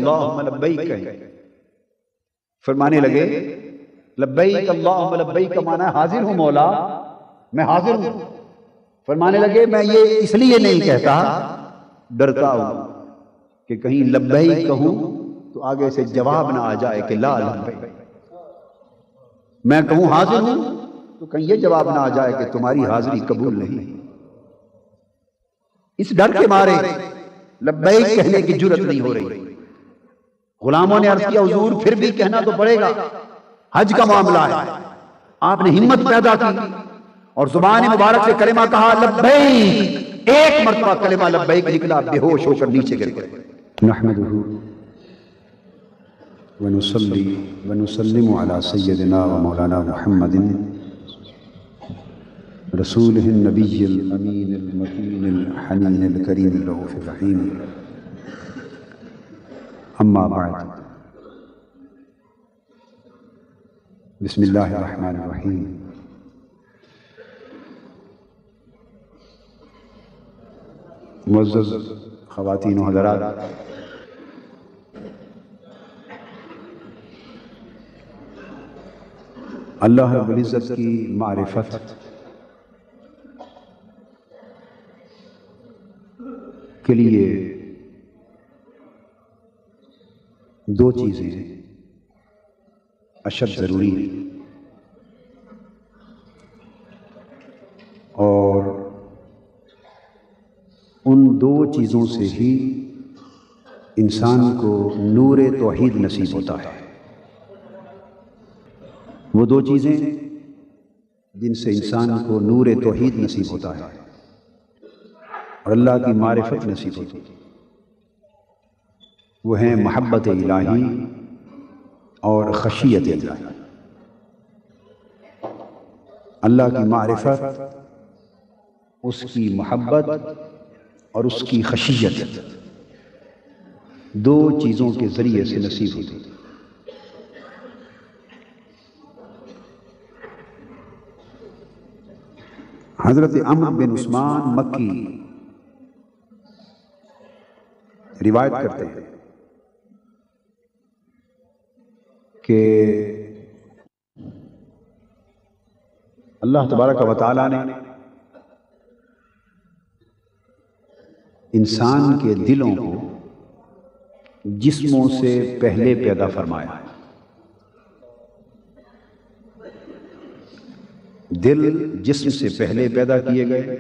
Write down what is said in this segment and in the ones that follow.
اللہم لبیک کہیں۔ فرمانے لگے لبیک اللہم لبیک کا معنی ہے حاضر ہوں مولا، میں حاضر ہوں۔ فرمانے لگے میں یہ اس لیے نہیں کہتا، ڈرتا ہوں کہ کہیں لبیک کہوں تو آگے سے جواب نہ آ جائے کہ لا لبیک، میں کہوں حاضر ہوں تو کہیں یہ جواب نہ آ جائے کہ تمہاری حاضری قبول نہیں۔ اس ڈر کے مارے لبیک کہنے کی جرت نہیں ہو رہی۔ غلاموں نے عرض کیا حضور پھر بھی کہنا تو پڑے گا، حج کا معاملہ ہے۔ آپ نے ہمت پیدا کی اور زبان مبارک سے کلمہ کہا لبیک، ایک مرتبہ کلمہ لبیک نکلا، بے ہوش ہو کر نیچے گر گئے۔ نحمده ونصلي ونسلم على سيدنا ومولانا محمد رسوله النبي الأمين المكين الحنين الكريم الرؤوف الرحيم، أما بعد، بسم الله الرحمن الرحيم۔ معزز خواتین و حضرات، اللہ رب العزت کی معرفت کے لیے دو چیزیں اشد ضروری ہیں، اور ان دو چیزوں سے ہی انسان کو نور توحید نصیب ہوتا ہے۔ وہ دو چیزیں جن سے انسان کو نور توحید نصیب ہوتا ہے اور اللہ کی معرفت نصیب ہوتی ہے، وہ ہیں محبت الہی اور خشیت الہی۔ اللہ کی معرفت، اس کی محبت اور اس کی خشیت، دو چیزوں کے ذریعے سے نصیب ہوتی ہے۔ حضرت عمرو بن عثمان مکی روایت کرتے ہیں کہ اللہ تبارک و تعالیٰ نے انسان کے دلوں کو جسموں سے پہلے پیدا فرمایا۔ دل جسم سے پہلے پیدا کیے گئے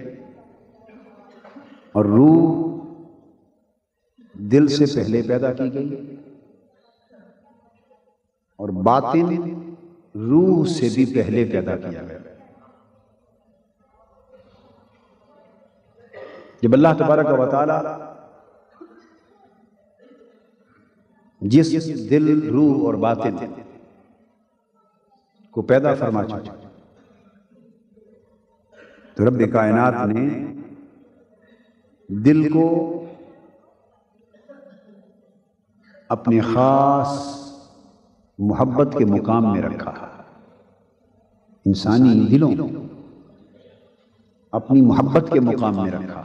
اور روح دل سے پہلے پیدا کی گئی، اور باطن روح سے بھی پہلے پیدا کیا گیا۔ جب اللہ تبارک و تعالی جس دل، روح اور باطن کو پیدا فرما چکا، تو رب کائنات نے دل کو اپنے خاص محبت کے مقام میں رکھا۔ انسانی دلوں کو اپنی محبت کے مقام میں رکھا،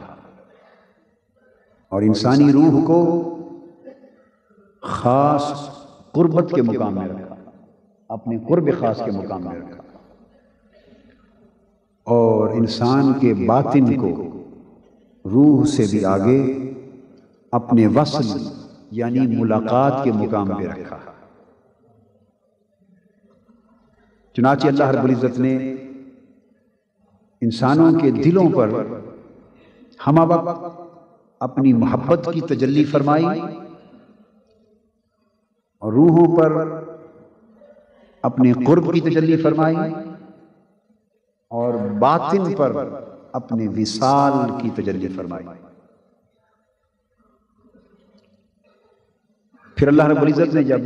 اور انسانی روح کو خاص قربت کے مقام میں رکھا، اپنے قرب خاص کے مقام میں رکھا، اور انسان کے باطن کو روح سے بھی آگے اپنے وصل یعنی ملاقات کے مقام پہ رکھا۔ چنانچہ اللہ رب العزت نے انسانوں کے دلوں پر ہمہ وقت اپنی محبت کی تجلی فرمائی، اور روحوں پر اپنے قرب کی تجلی فرمائی، اور باطن پر اپنے وصال کی تجلی فرمائی۔ پھر اللہ رب العزت نے جب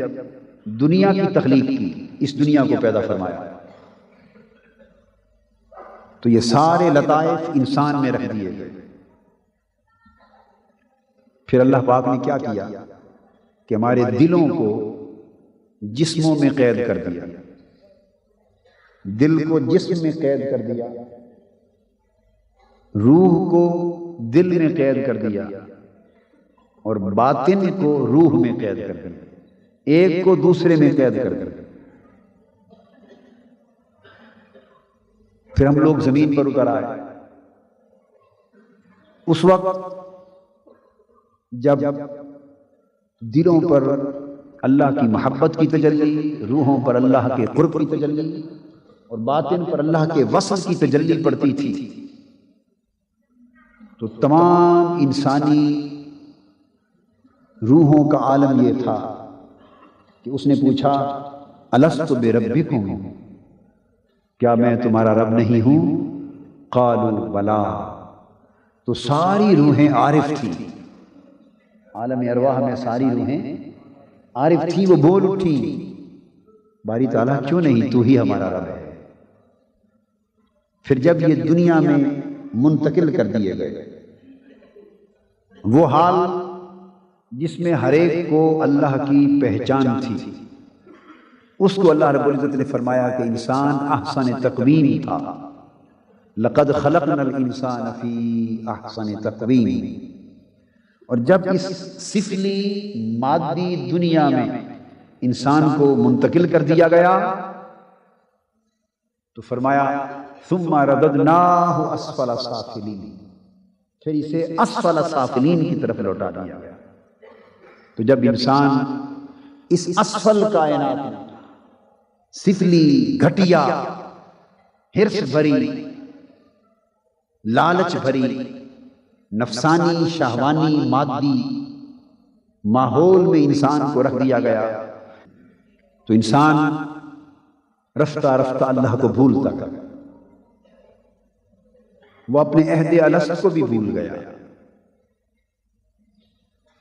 دنیا کی تخلیق کی، اس دنیا کو پیدا فرمایا، تو یہ سارے لطائف انسان میں رکھ دیے گئے۔ پھر اللہ پاک نے کیا کیا کہ ہمارے دلوں کو جسموں میں قید کر دیا، دل کو جسم میں قید کر دیا، روح کو دل میں قید کر دیا، اور باطن کو روح میں قید کر دیا، ایک کو دوسرے میں قید کر دیا۔ پھر ہم لوگ زمین پر اتر آئے۔ اس وقت جب دلوں پر اللہ کی محبت کی تجلی، روحوں پر اللہ کے قرب کی تجلی اور باطن پر اللہ کے وصل کی تجلی پڑتی تھی، تو تمام انسانی روحوں کا عالم یہ تھا کہ اس نے پوچھا الست بربکم، کیا میں تمہارا رب نہیں ہوں؟ قالوا بلا، تو ساری روحیں عارف تھی، عالم ارواح میں ساری روحیں عارف تھی، وہ بول اٹھی باری تعالیٰ کیوں نہیں، تو ہی ہمارا رب ہے۔ پھر جب یہ دنیا میں منتقل کر دیے گئے، وہ حال جس میں ہر ایک کو اللہ کی پہچان تھی، اس کو اللہ رب العزت نے فرمایا کہ انسان احسن تقویم تھا، لقد خلقنا الانسان فی احسن تقویم۔ اور جب اس سفلی مادی دنیا میں انسان کو منتقل کر دیا گیا تو فرمایا ثم رددناہ اسفل سافلین، پھر اسے اسفل سافلین کی طرف لوٹا دیا گیا۔ تو جب انسان اس اسفل کائنات میں سفلی، گھٹیا، ہرس بھری، لالچ بھری، نفسانی، شہوانی، مادی ماحول میں انسان کو رکھ دیا گیا تو انسان رفتہ رفتہ اللہ کو بھولتا گیا، وہ اپنے عہد الست کو بھی بھول گیا۔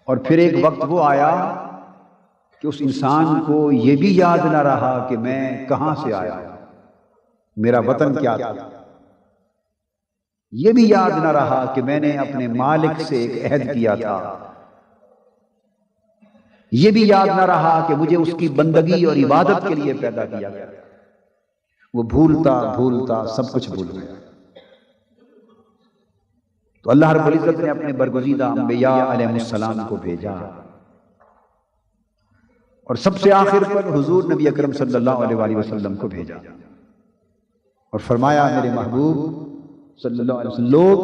اور پھر ایک وقت وہ آیا کہ اس انسان کو یہ بھی یاد نہ رہا کہ میں کہاں سے آیا، میرا وطن کیا تھا، یہ بھی یاد نہ رہا کہ میں نے اپنے مالک سے ایک عہد کیا تھا، یہ بھی یاد نہ رہا کہ مجھے اس کی بندگی اور عبادت کے لیے پیدا کیا گیا۔ وہ بھولتا بھولتا سب کچھ بھول گیا۔ تو اللہ رب العزت نے اپنے برگزیدہ انبیاء علیہ السلام کو بھیجا، اور سب سے آخر پر حضور نبی اکرم صلی اللہ علیہ وآلہ وسلم کو بھیجا اور فرمایا میرے محبوب صلی اللہ علیہ وسلم، لوگ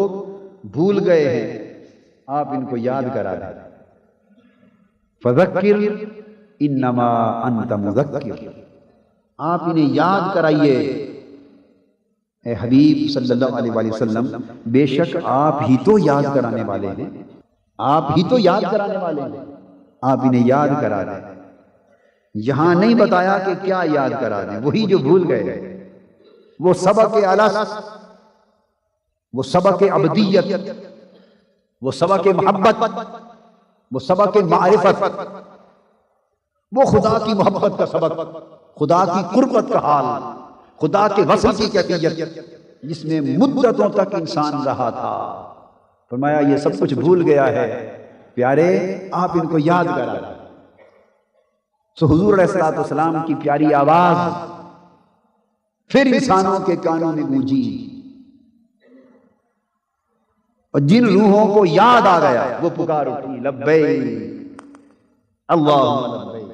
بھول گئے ہیں، آپ ان کو یاد کرا دیں۔ فذکر انما انت مذکر، آپ انہیں یاد کرائیے اے حبیب صلی اللہ علیہ وآلہ وسلم، بے شک آپ ہی تو یاد کرانے والے ہیں، آپ ہی تو یاد کرانے والے ہیں، آپ انہیں یاد کرا دیں۔ یہاں نہیں بتایا کہ کیا یاد کرا دیں، وہی جو بھول گئے، وہ سبق الست، وہ سبق عبدیت، وہ سبق محبت، وہ سبق معرفت، وہ خدا کی محبت کا سبق، خدا کی قربت کا حال، خدا کے وصل کی کیفیت، جس میں مدتوں تک انسان رہا تھا۔ فرمایا یہ سب کچھ بھول گیا ہے، پیارے آپ ان کو یاد کرا دیں۔ سو حضور علیہ الصلوۃ والسلام کی پیاری آواز پھر انسانوں کے کانوں میں گونجی، اور جن روحوں کو یاد آ گیا وہ پکار اٹھی لبیک اللہم لبیک،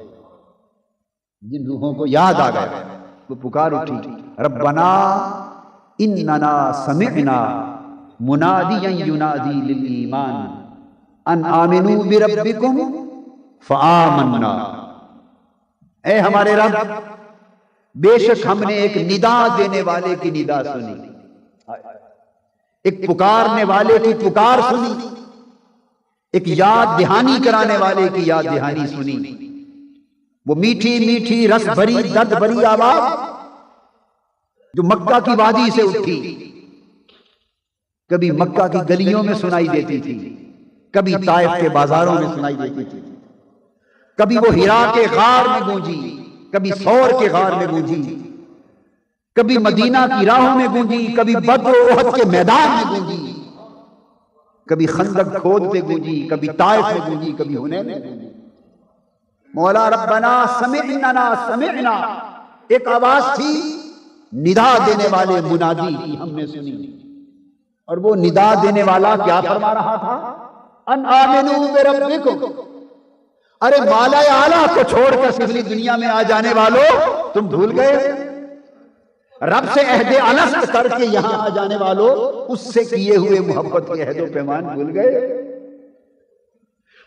جن روحوں کو یاد آ گیا وہ پکار اٹھی ربنا اننا سمعنا منادیا ینادی للایمان ان آمنوا بربکم فآمنا، اے ہمارے رب بے شک ہم نے ایک ندا دینے والے کی ندا سنی، ایک پکارنے والے کی پکار سنی، ایک یاد دہانی کرانے والے کی یاد دہانی سنی، وہ میٹھی میٹھی رس بھری درد بھری آواز جو مکہ کی وادی سے اٹھی، کبھی مکہ کی گلیوں میں سنائی دیتی تھی، کبھی طائف کے بازاروں میں سنائی دیتی تھی، کبھی وہ ہرا کے غار میں گونجی، کبھی ثور کے غار میں گونجی، کبھی مدینہ کی راہوں میں گونجی، کبھی بدر و احد کے میدان میں گونجی، کبھی خندق کھودتے گونجی، کبھی طائف میں گونجی، کبھی حنین میں گونجی۔ مولا ربنا سمعنا سمعنا، ایک آواز تھی ندا دینے والے منادی کی، ہم نے سنی، اور وہ ندا دینے والا کیا فرما رہا تھا؟ ان آمنو بربکم، ارے مالا اعلیٰ کو چھوڑ کر سفلی دنیا میں آ جانے والوں تم بھول گئے؟ رب سے عہد الست کر کے یہاں آ جانے والوں اس سے کیے ہوئے محبت کے عہد و پیمان بھول گئے؟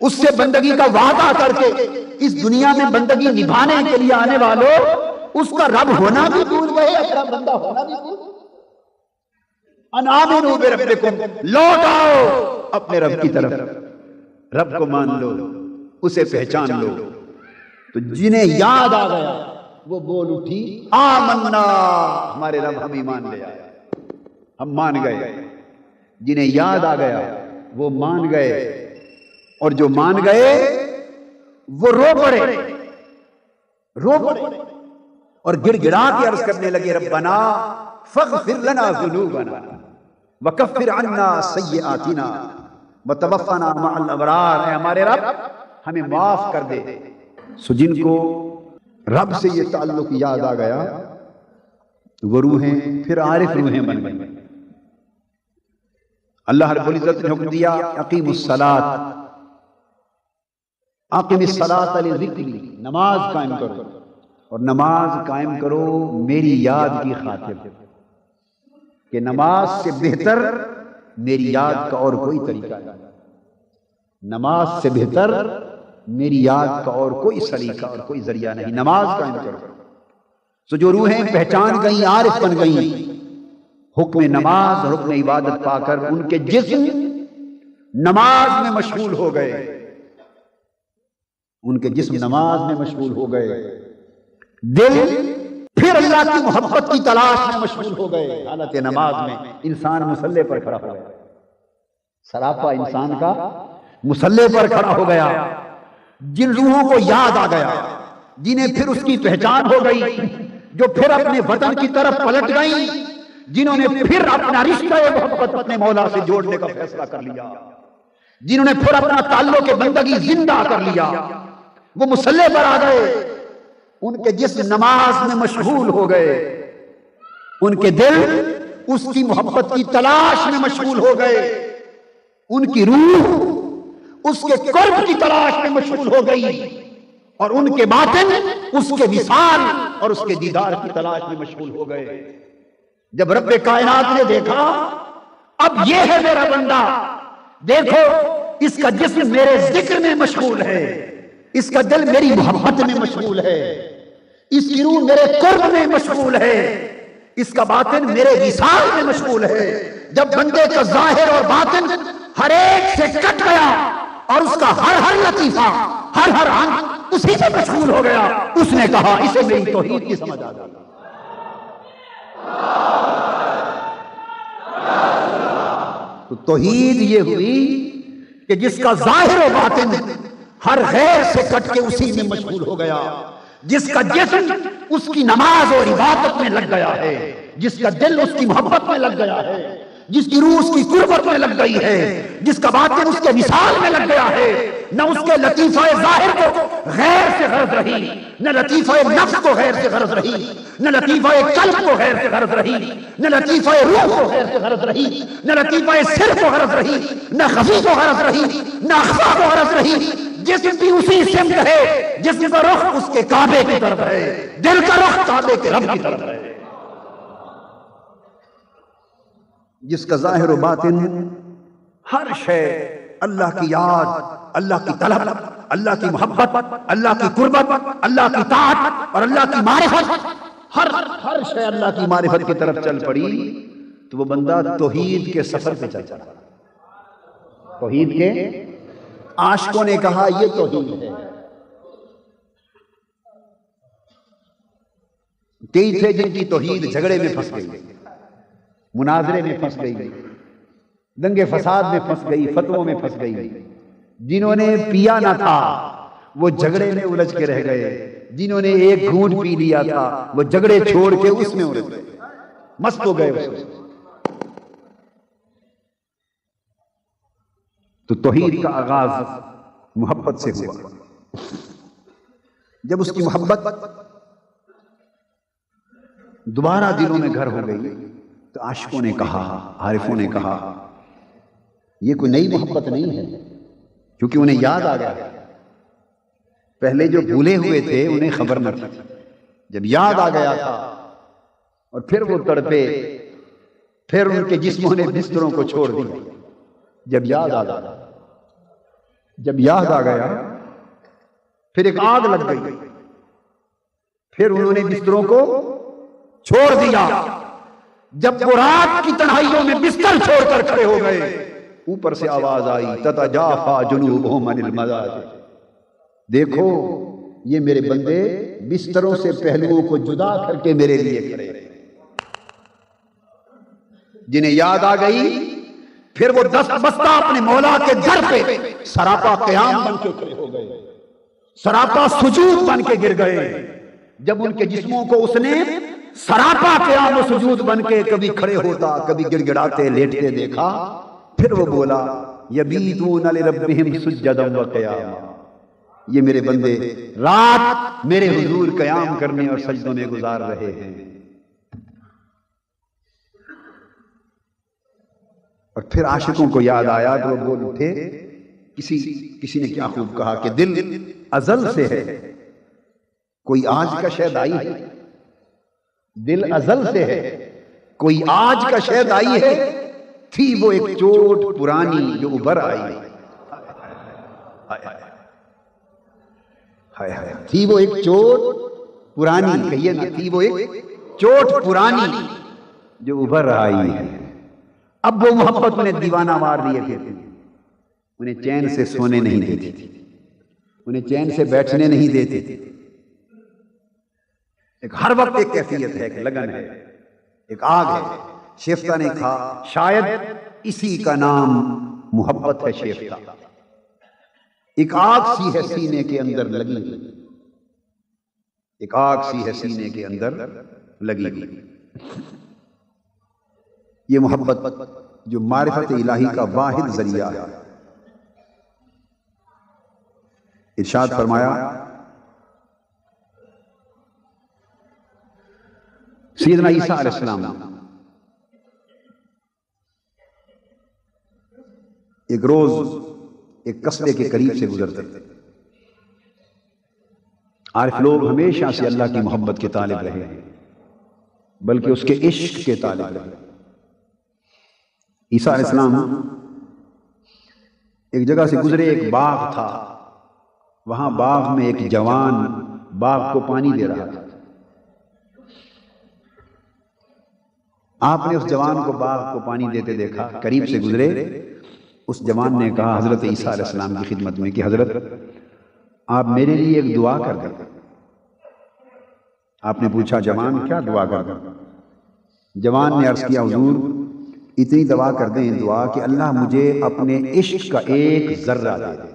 اس سے بندگی کا وعدہ کر کے اس دنیا میں بندگی نبھانے کے لیے آنے والوں اس کا رب ہونا بھی بھول گئے، اپنا بندہ ہونا بھی بھول گئے۔ ان آمنو بربکم، لوٹ آؤ اپنے رب کی طرف، رب کو مان لو، اسے پہچان لو۔ تو جنہیں یاد آ گیا وہ بول اٹھی آمنا، ہمارے رب ہم ایمان لے آئے، ہم مان گئے۔ جنہیں یاد آ گیا وہ مان گئے، اور جو مان گئے وہ رو پڑے اور گڑ گڑا کے عرض کرنے لگے ربنا فاغفر لنا ذنوبنا وکفر عنا سیئاتنا وتوفنا مع الابرار، اے ہمارے رب ہمیں معاف کر دے۔ سو جن کو رب سے یہ تعلق یاد آ گیا وہ روحیں پھر عارف روحیں بن گئی۔ اللہ رب العزت نے حکم دیا اقیم الصلاۃ، اقیم الصلاۃ لذکری، نماز قائم کرو، اور نماز قائم کرو میری یاد کی خاطر، کہ نماز سے بہتر میری یاد کا اور کوئی طریقہ نہیں، نماز سے بہتر میری یاد کا اور کوئی سلیقہ اور کوئی ذریعہ نہیں، نماز قائم کرو۔ سو جو روحیں پہچان گئیں، عارف بن گئیں، حکم نماز اور حکم عبادت پا کر ان کے جسم نماز میں مشغول ہو گئے، ان کے جسم نماز میں مشغول ہو گئے، دل پھر اللہ کی محبت کی تلاش میں مشغول ہو گئے۔ حالت نماز میں انسان مصلی پر کھڑا ہو گیا، سراپا انسان کا مصلی پر کھڑا ہو گیا۔ جن روحوں کو یاد آ گیا، جنہیں پھر اس کی پہچان ہو گئی، جو پھر اپنے وطن کی طرف پلٹ گئیں، جنہوں نے پھر اپنا رشتہ محبت اپنے مولا سے جوڑنے کا فیصلہ کر لیا، جنہوں نے پھر اپنا تعلق بندگی زندہ کر لیا، وہ مصلی پر آ گئے، ان کے جسم نماز میں مشغول ہو گئے، ان کے دل اس کی محبت کی تلاش میں مشغول ہو گئے، ان کی روح اس کے قرب کی تلاش میں مشغول ہو گئی، اور ان کے باطن اس کے وصال اور اس کے دیدار کی تلاش میں مشغول ہو گئے۔ جب رب کائنات نے دیکھا اب یہ ہے میرا بندہ، دیکھو اس کا جسم میرے ذکر میں مشغول ہے، اس کا دل میری محبت میں مشغول ہے، اس کی روح میرے قرب میں مشغول ہے، اس کا باطن میرے وصال میں مشغول ہے۔ جب بندے کا ظاہر اور باطن ہر ایک سے کٹ گیا اور اس کا ہر ہر لطیفہ، ہر ہر انگ اسی سے مشغول ہو گیا، اس نے کہا اسے میری توحید کی سمجھ آ گئی۔ تو توحید یہ ہوئی کہ جس کا ظاہر و باطن ہر غیر سے کٹ کے اسی میں مشغول ہو گیا، جس کا جسم اس کی نماز اور عبادت میں لگ گیا ہے، جس کا دل اس کی محبت میں لگ گیا ہے، جس کی روح اس کی قربت میں لگ گئی ہے، جس کا باطن اس کے وصال میں لگ گیا ہے، نہ اس کے لطیفہ ظاہر کو غیر سے غرض رہی، نہ لطیفہ نفس کو غیر سے غرض رہی، نہ لطیفہ قلب کو غیر سے غرض رہی، نہ لطیفہ روح کو غیر سے غرض رہی، نہ لطیفہ سر کو غرض رہی، نہ خفی کو غرض رہی، نہ اخفا کو غرض رہی۔ جسم بھی اسی سمت ہے، جسم کا رخ اس کے کعبے کی طرف ہے، دل کا رخ کعبے کے رب کی طرف ہے۔ جس کا ظاہر و باطن ہر شے اللہ کی یاد، اللہ کی طلب، اللہ کی محبت، اللہ کی قربت، اللہ کی طاعت اور اللہ کی معرفت، ہر شے اللہ کی معرفت کی طرف چل پڑی، تو وہ بندہ توحید کے سفر پہ چل چلا۔ توحید کے عاشقوں نے کہا یہ توحید ہے۔ کئی تھے جن کی توحید جھگڑے میں پھنس گئی، مناظرے میں پھنس گئی، دنگے فساد میں پھنس گئی، فتووں میں پھنس گئی۔ جنہوں نے پیا نہ تھا وہ جھگڑے میں الجھ کے رہ گئے، جنہوں نے ایک گھونٹ پی لیا تھا وہ جھگڑے چھوڑ کے اس میں الجھ گئے، مست ہو گئے اس میں۔ تو توحید کا آغاز محبت سے ہوا۔ جب اس کی محبت دوبارہ دلوں میں گھر ہو گئی تو عاشقوں نے کہا، عارفوں نے کہا یہ کوئی نئی محبت نہیں ہے، کیونکہ انہیں یاد آ گیا. پہلے جو بھولے ہوئے تھے انہیں خبر نہ تھی، جب یاد آ گیا تھا اور پھر وہ تڑپے، پھر ان کے جسموں نے بستروں کو چھوڑ دیا. جب یاد آ گیا پھر ایک آگ لگ گئی، پھر انہوں نے بستروں کو چھوڑ دیا. جب وہ رات کی تنہائیوں میں بستر چھوڑ کر کھڑے ہو گئے، اوپر سے آواز آئی تتجافا جنوبہم عن المضاجع. دیکھو یہ میرے بندے بستروں سے پہلوؤں کو جدا کر کے میرے لیے کھڑے ہیں. جنہیں یاد آ گئی پھر وہ دست بستہ اپنے مولا کے گھر پہ سراپا قیام بن کے کھڑے ہو گئے، سراپا سجود بن کے گر گئے. جب ان کے جسموں کو اس نے سراپا قیام و سجود بن کے کبھی کھڑے ہوتا کبھی گڑ گڑاتے لیٹتے دیکھا، پھر وہ بولا یبیتون لربہم سجدا و قیاما. یہ میرے بندے رات میرے حضور قیام کرنے اور سجدوں میں گزار رہے ہیں. اور پھر عاشقوں کو یاد آیا تو وہ بول اٹھے. کسی نے کیا خوب کہا کہ دل ازل سے ہے، کوئی آج کا شاید آئی ہے. دل ازل سے ہے، کوئی آج کا شاید آئی ہے. تھی وہ ایک چوٹ پرانی جو ابھر آئی. تھی وہ ایک چوٹ پرانی، کہیے نا، تھی وہ ایک چوٹ پرانی جو ابھر آئی ہے. اب وہ محبت انہیں دیوانہ مار لیے تھے، انہیں چین سے سونے نہیں دیتی تھی، انہیں چین سے بیٹھنے نہیں دیتی تھی. ایک ہر وقت ایک کیفیت ہے، ایک لگن ہے، ایک آگ ہے. شیفتہ نے کہا شاید اسی کا نام محبت ہے. شیفتہ ایک آگ سی ہے سینے کے اندر لگی ہوئی، ایک آگ سی ہے سینے کے اندر لگی ہوئی. یہ محبت جو معرفت الہی کا واحد ذریعہ ہے. ارشاد فرمایا سیدنا عیسیٰ علیہ السلام ایک روز ایک قصبے کے قریب سے گزرتے. عارف لوگ ہمیشہ سے اللہ کی محبت کے طالب رہے ہیں، بلکہ اس کے عشق کے طالب رہے. عیسیٰ علیہ السلام ایک جگہ سے گزرے، ایک باغ تھا، وہاں باغ میں ایک جوان باغ کو پانی دے رہا تھا. آپ نے اس جوان کو باغ کو پانی دیتے دیکھا، قریب سے گزرے. اس جوان نے کہا حضرت عیسیٰ علیہ السلام کی خدمت میں کہ حضرت آپ میرے لیے ایک دعا کر دیں. آپ نے پوچھا جوان کیا دعا کر دیں؟ جوان نے عرض کیا حضور اتنی دعا کر دیں دعا کہ اللہ مجھے اپنے عشق کا ایک ذرہ دے دے.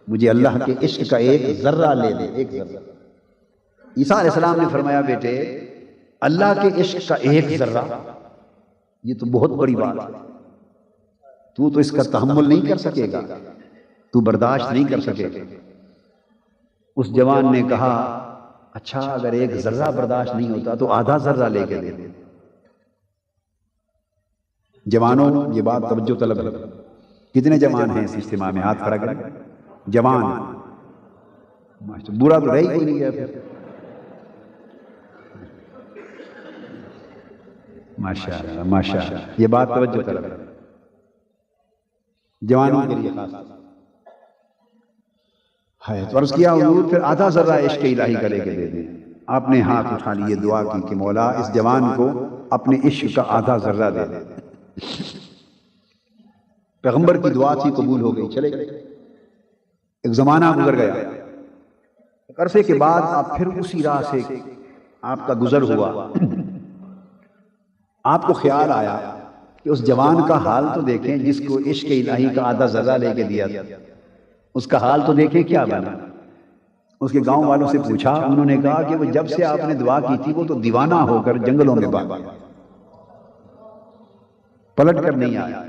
مجھے اللہ کے عشق کا ایک ذرہ لے دے، ایک ذرہ. عیسیٰ علیہ السلام نے فرمایا بیٹے اللہ کے عشق کا ایک ذرہ، یہ تو بہت بڑی بات ہے. تو اس کا تحمل نہیں کر سکے گا، تو برداشت نہیں کر سکے گا. اس جوان نے کہا اچھا اگر ایک ذرہ برداشت نہیں ہوتا تو آدھا ذرہ لے کے دے دے. جوانوں یہ بات توجہ طلب ہے. کتنے جوان ہیں اس اجتماع میں؟ ہاتھ کھڑا کریں. جوان برا تو رہی کوئی نہیں ہے. ماشاءاللہ ماشاءاللہ، یہ بات توجہ طلب ہے جوانوں کے لیے خاص ہے. تو عرض کیا حضور پھر آدھا ذرہ عشق الہی کا لے کے دے دیں. آپ نے ہاتھ اٹھا لیے، دعا کی کہ مولا اس جوان کو اپنے عشق کا آدھا ذرہ دے دے. پیغمبر کی دعا تھی، قبول ہو گئی، چلے گئے. ایک زمانہ گزر گیا. عرصے کے بعد آپ پھر اسی راہ سے آپ کا گزر ہوا. آپ کو خیال آیا کہ اس جوان کا حال تو دیکھیں جس کو عشق الہی کا آدھا ذرہ لے کے دیا تھا، اس کا حال تو دیکھیں کیا بنا. اس کے گاؤں والوں سے پوچھا، انہوں نے کہا کہ وہ جب سے آپ نے دعا کی تھی وہ تو دیوانہ ہو کر جنگلوں میں بھاگ گیا، پلٹ کر نہیں آیا.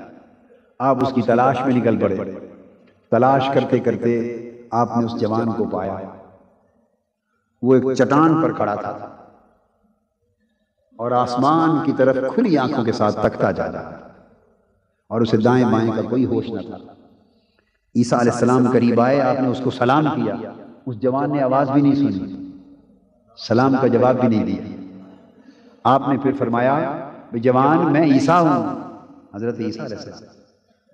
آپ اس کی تلاش میں نکل پڑے. تلاش کرتے کرتے آپ نے اس جوان کو پایا. وہ ایک چٹان پر کھڑا تھا اور آسمان کی طرف کھلی آنکھوں کے ساتھ تکتا جا رہا، اور اسے دائیں بائیں کا کوئی ہوش نہ تھا. عیسیٰ علیہ السلام قریب آئے، آپ نے اس کو سلام کیا، اس جوان نے آواز بھی نہیں سنی، سلام کا جواب بھی نہیں دیا۔ آپ نے پھر فرمایا کہ جوان میں عیسیٰ ہوں، حضرت عیسیٰ علیہ السلام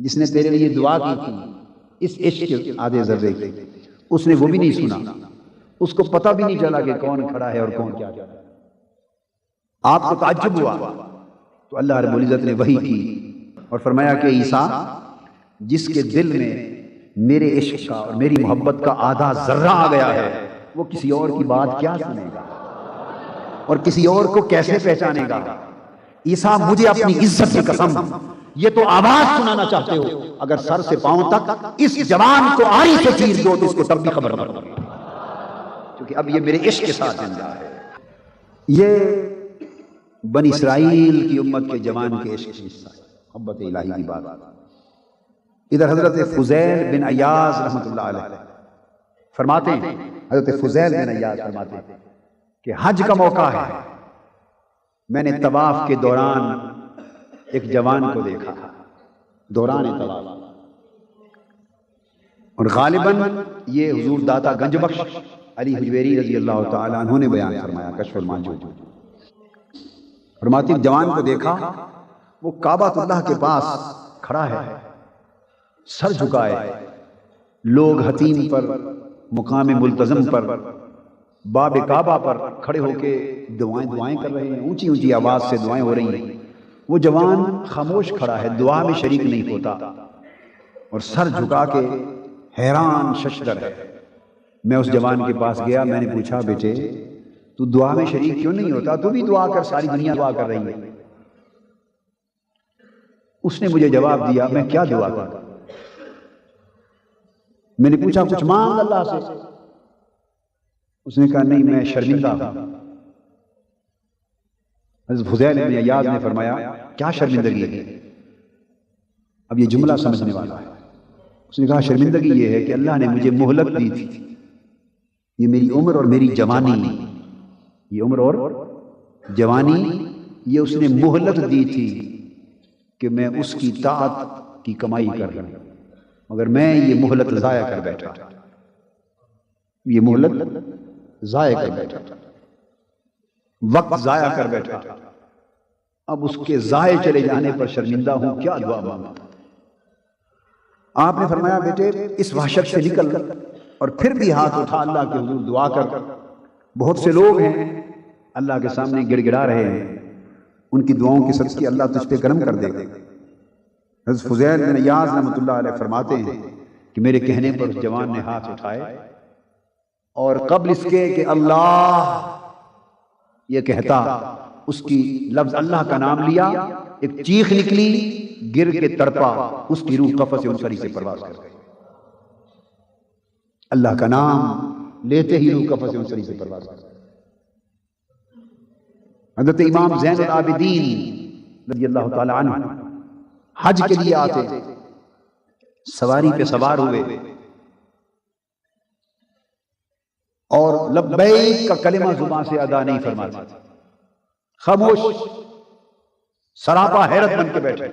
جس نے تیرے لیے دعا کی تھی اس عشق کے آدھے ذرے کی، اس نے وہ بھی نہیں سنا، اس کو پتہ بھی نہیں چلا کہ کون کھڑا ہے اور کون کیا کر رہا ہے۔ آپ کو تعجب ہوا تو اللہ رب العزت نے وحی کی اور فرمایا کہ عیسیٰ جس کے دل میں میرے عشق کا اور میری محبت کا آدھا ذرہ آ گیا ہے وہ کسی اور کی بات کیا سنے گا اور کسی اور کو کیسے پہچانے گا؟ عیسیٰ مجھے اپنی عزت کی قسم یہ تو آواز سنانا چاہتے ہو، اگر سر سے پاؤں تک اس جوان کو آری سے چیر دو تو اس کو تب بھی خبر نہ پڑے، کیونکہ اب یہ میرے عشق کے ساتھ زندہ ہے۔ یہ بنی اسرائیل کی امت کے جوان کے عشق کی حصہ ہے، محبت الہی کی بات۔ ادھر حضرت فضیل بن عیاض رحمۃ اللہ علیہ فرماتے ہیں، حضرت فضیل بن عیاض فرماتے ہیں کہ حج کا موقع ہے، میں نے طواف کے دوران ایک جوان کو دیکھا، دوران طواف، اور غالباً یہ حضور داتا گنج بخش علی حجویری رضی اللہ تعالیٰ عنہ نے بیان فرمایا، کشف الماجوج فرماتی جوان کو دیکھا، وہ کعبۃ اللہ کے پاس کھڑا ہے، سر جھکائے، لوگ حتیم پر، مقام ملتزم پر، باب کعبہ پر کھڑے ہو کے دعائیں کر رہے ہیں، اونچی اونچی آواز سے دعائیں ہو رہی ہیں، وہ جوان خاموش کھڑا ہے، دعا میں شریک نہیں ہوتا اور سر جھکا کے حیران ششدر ہے۔ میں اس جوان کے پاس گیا، میں نے پوچھا بیٹے تو دعا میں شریک کیوں نہیں ہوتا؟ تو بھی دعا کر، ساری دنیا دعا کر رہی ہے۔ اس نے مجھے جواب دیا میں کیا دعا کروں؟ میں نے پوچھا کچھ مانگ اللہ سے؟ اس نے کہا نہیں میں شرمندہ ہوں۔ حضرت فضیل بن عیاض نے فرمایا کیا شرمندگی ہے؟ اب یہ جملہ سمجھنے والا ہے۔ اس نے کہا شرمندگی یہ ہے کہ اللہ نے مجھے مہلت دی تھی، یہ میری عمر اور میری جوانی، یہ عمر اور جوانی یہ اس نے مہلت دی تھی کہ میں اس کی طاعت کی کمائی کر لوں، مگر میں یہ مہلت ضائع کر بیٹھا، یہ مہلت ضائع کر بیٹھا، وقت ضائع کر بیٹھا، اب اس کے ضائع چلے جانے پر شرمندہ ہوں، کیا دعا مانگوں؟ آپ نے فرمایا بیٹے اس وحشت سے نکل اور پھر بھی ہاتھ اٹھا اللہ کے حضور دعا کر۔ بہت سے لوگ ہیں اللہ کے سامنے گڑ گڑا رہے ہیں، ان کی دعاؤں کی صدقے اللہ تجھ پہ کرم کر دے گا۔ حضرت فضیل بن عیاض رحمۃ اللہ علیہ فرماتے ہیں کہ میرے کہنے پر اس جوان نے ہاتھ اٹھائے اور قبل اس کے کہ اللہ یہ کہتا اس کی لفظ اللہ کا نام لیا، ایک چیخ نکلی، گر کے تڑپا، اس کی روح قفس انصری سے پرواز کر گئی۔ اللہ کا نام لیتے ہی روح قفس انصری سے پرواز کر گئی۔ حضرت امام زین العابدین رضی اللہ تعالی عنہ حج کے لیے آتے، سواری پہ سوار ہوئے اور لبیک کا کلمہ زبان سے ادا نہیں فرماتے، خاموش سراپا حیرت بن کے بیٹھے۔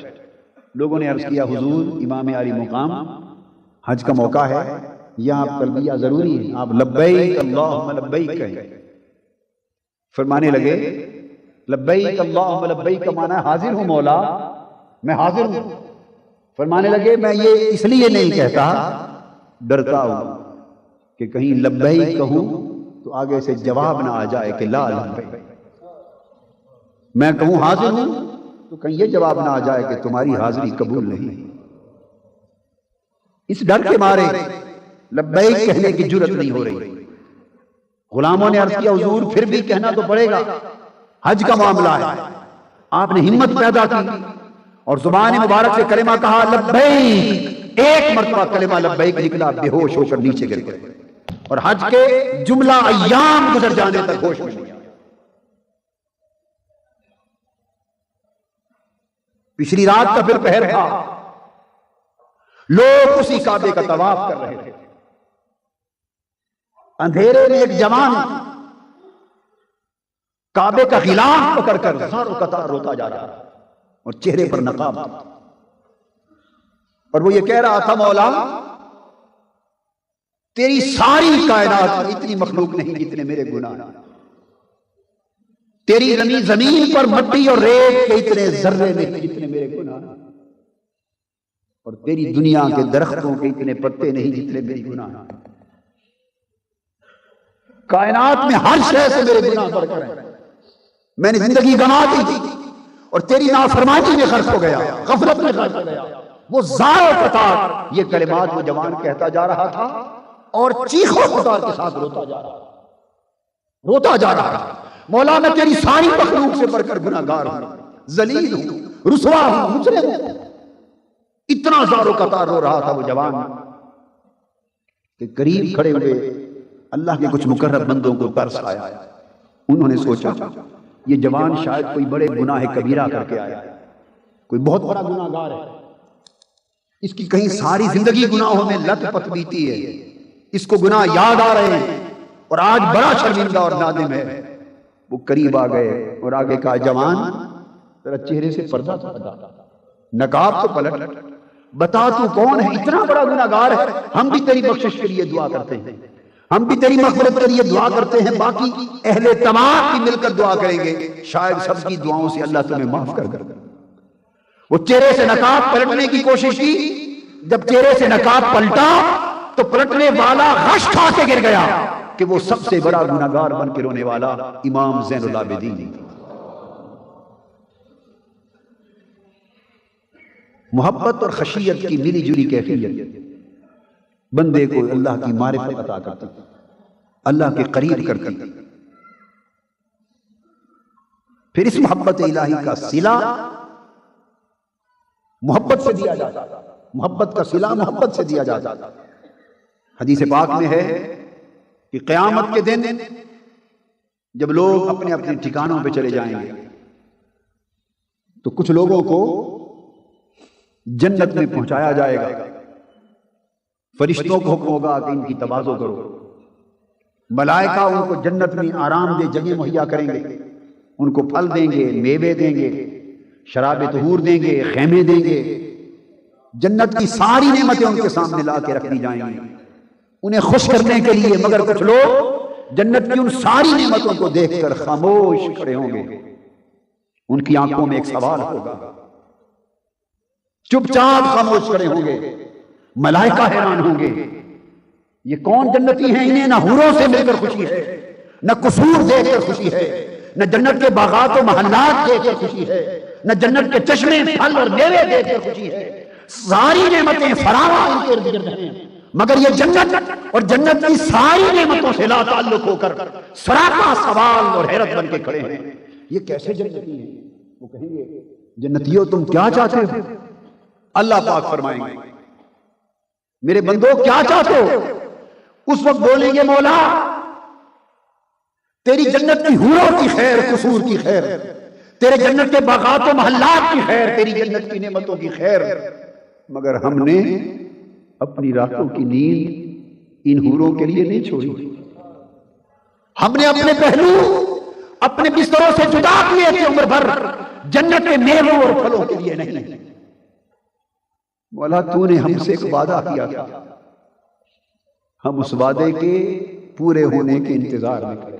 لوگوں نے عرض کیا حضور امام علی مقام حج کا موقع ہے، یہاں آپ تلبیہ ضروری ہے، آپ لبیک اللہم لبیک کہیں۔ فرمانے لگے لبیک اللہم لبیک کا معنی ہے حاضر ہوں مولا، میں حاضر ہوں۔ فرمانے لگے میں یہ اس لیے نہیں کہتا، ڈرتا ہوں کہ کہیں لبیک کہوں تو آگے سے جواب نہ آ جائے کہ لا لبیک، میں کہوں حاضر ہوں تو کہیں یہ جواب نہ آ جائے کہ تمہاری حاضری قبول نہیں۔ اس ڈر کے مارے لبیک کہنے کی جرت نہیں ہو رہی۔ غلاموں نے عرض کیا حضور پھر بھی کہنا تو پڑے گا، حج کا معاملہ ہے۔ آپ نے ہمت پیدا کی اور زبان مبارک سے کلمہ کہا لبیک، ایک مرتبہ کلمہ لبیک نکلا، بے ہوش ہو کر نیچے گر گئے اور حج کے جملہ ایام گزر جانے تک ہوش میں نہیں آیا۔ پچھلی رات کا پھر پہر تھا، لوگ اسی کعبے کا طواف کر رہے تھے، اندھیرے میں ایک جوان کعبے کا غلاف پکڑ کر زار و قطار روتا جا رہا اور چہرے پر نقاب تھا، اور وہ یہ کہہ رہا تھا مولا تیری ساری کائنات میں اتنی مخلوق نہیں جتنے میرے گناہ ہیں، تیری زمین پر مٹی اور ریت کے اتنے ذرے نہیں جتنے میرے گناہ ہیں، اور تیری دنیا کے درختوں کے اتنے پتے نہیں جتنے میری گناہ ہیں۔ کائنات میں ہر شے سے میرے گناہ بڑھ کر ہیں۔ میں نے زندگی گنوا دی تھی اور تیری نافرمانی میں خرچ ہو گیا، غفلت میں خرچ ہو گیا، وہ زار و قطار یہ کلمات وہ جوان کہتا جا رہا تھا اور چیخ و پکار کے ساتھ روتا جا رہا تھا۔ مولا میں تیری ساری مخلوق سے بڑھ کر گناہگار ہوں، ذلیل ہوں، رسوا ہوں، مجرم ہوں۔ اتنا زار و قطار رو رہا تھا وہ جوان کہ قریب کھڑے ہوئے اللہ کے کچھ مقرب بندوں کو ترس آیا۔ انہوں نے سوچا یہ جوان شاید کوئی بڑے گناہ کبیرہ کر کے آیا ہے، کوئی بہت بڑا گناہگار ہے، اس کی کہیں ساری زندگی گناہوں میں لت پت بیتی ہے، اس کو گناہ یاد آ رہے ہیں اور آج بڑا شرمندہ اور نادم ہے۔ وہ قریب آ گئے اور آگے کہا جوان تیرا چہرے سے پردہ تو ہٹا، نقاب تو پلٹ، بتا تو کون ہے، اتنا بڑا گناہگار ہے، ہم بھی تیری بخشش کے لیے دعا کرتے ہیں، ہم بھی تیری مغفرت کے لیے دعا کرتے ہیں، باقی اہل تمام بھی مل کر دعا کریں گے، شاید سب کی دعاؤں سے اللہ تمہیں معاف کر دے۔ وہ چہرے سے نقاب پلٹنے کی کوشش کی، جب چہرے سے نقاب پلٹا تو پلٹنے والا غش کھا کے گر گیا کہ وہ سب سے بڑا گناہگار بن کے رونے والا امام زین العابدین۔ محبت اور خشیت کی ملی جلی کیفیت بندے کو اللہ کی معرفت عطا کرتی، اللہ کے قریب کرتی۔ پھر اس محبت الہی کا صلہ محبت سے دیا جاتا، محبت کا صلہ محبت سے دیا جاتا۔ حدیث پاک میں ہے کہ قیامت کے دن جب لوگ اپنے اپنے ٹھکانوں پہ چلے جائیں گے تو کچھ لوگوں کو جنت میں پہنچایا جائے گا، فرشتوں کو حکم ہوگا کہ ان کی تواضع کرو، ملائکہ ان کو جنت میں آرام دہ جگہ مہیا کریں گے، ان کو پھل دیں گے، میوے دیں گے، شراب طہور دیں گے، خیمے دیں گے، جنت کی ساری نعمتیں ان کے سامنے لا کے رکھ دی جائیں گی انہیں خوش کرنے کے لیے، مگر کچھ لوگ جنت کی ان ساری نعمتوں کو دیکھ کر خاموش کھڑے ہوں گے، ان کی آنکھوں میں ایک سوال ہوگا، چپ چاپ خاموش کھڑے ہوں گے، ملائکہ حیران ہوں گے، یہ کون جنتی ہیں، انہیں نہ حوروں سے مل کر خوشی ہے، نہ قصور دیکھ کر خوشی ہے، نہ جنت کے باغات و محلات دیکھ کر خوشی ہے، نہ جنت کے چشمے پھل اور میوے دیکھ کر خوشی ہے، ساری نعمتیں فراواں ان کے ارد گرد ہیں، مگر یہ جنت اور جنت کی ساری نعمتوں سے لا تعلق ہو کر سراپا سوال اور حیرت بن کے کھڑے ہیں، یہ کیسے جنتی ہیں؟ وہ کہیں گے جنتیوں تم کیا چاہتے ہو؟ اللہ پاک فرمائیں گے میرے بندو کیا چاہتے ہو؟ اس وقت بولیں گے مولا تیری جنت کی حوروں کی خیر، قصور کی خیر، تیرے جنت کے باغات و محلات کی خیر، تیری جنت کی نعمتوں کی خیر، مگر ہم نے اپنی راتوں کی نیند ان حوروں کے لیے نہیں چھوڑی، ہم نے اپنے پہلو اپنے بستروں سے جدا کیے تھے عمر بھر، جنت کے میووں اور پھلوں کے لیے نہیں۔ مولا تو نے ہم سے ایک وعدہ کیا تھا، ہم اس وعدے کے پورے ہونے کے انتظار میں کھڑے،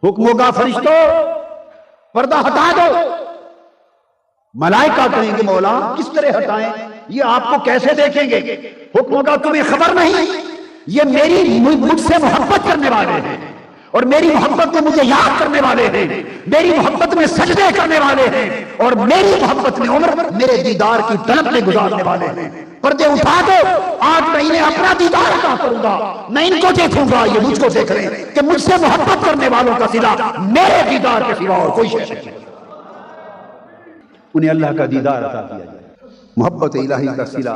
حکم ہوگا فرشتوں پردہ ہٹا دو، ملائکہ کہیں گے مولا کس طرح ہٹائیں، یہ آپ کو کیسے دیکھیں گے؟ حکم ہوگا تمہیں خبر نہیں، یہ مجھ سے محبت کرنے والے ہیں اور میری محبت میں مجھے یاد کرنے والے ہیں، میری محبت میں سجدے کرنے والے ہیں اور میری محبت میں عمر میرے دیدار کی طلب میں گزارنے والے ہیں، پردے اٹھا دو، آج میں انہیں اپنا دیدار عطا کروں گا، میں ان کو دیکھوں گا، یہ مجھ کو دیکھ رہے ہیں کہ مجھ سے محبت کرنے والوں کا صلہ میرے دیدار کے سوا اور کوئی شے نہیں، انہیں اللہ کا دیدار عطا کیا جائے۔ محبت الہی کا صلہ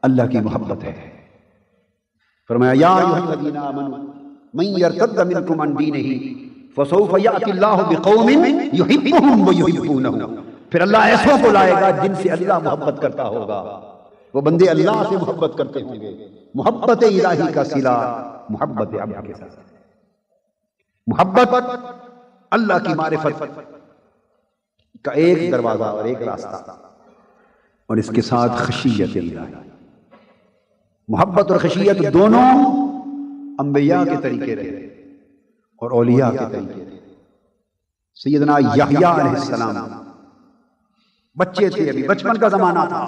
اللہ کی محبت ہے۔ فرمایا یا ایھا الذین آمنوا من یرتد منکم عن دینہ فسوف یأتی اللہ بقوم یحبهم ویحبونہ، پھر اللہ ایسوں کو لائے گا جن سے اللہ محبت کرتا ہوگا، وہ بندے اللہ سے محبت کرتے ہوں گے۔ محبت الہی کا صلہ محبت عبد کے ساتھ، محبت اللہ کی معرفت کا ایک دروازہ اور ایک راستہ، اور اس کے ساتھ خشیت الہی، محبت اور خشیت دونوں انبیاء کے طریقے رہے اور اولیاء کے طریقے رہے. سیدنا یحییٰ علیہ السلام بچے تھے، ابھی بچپن کا زمانہ تھا.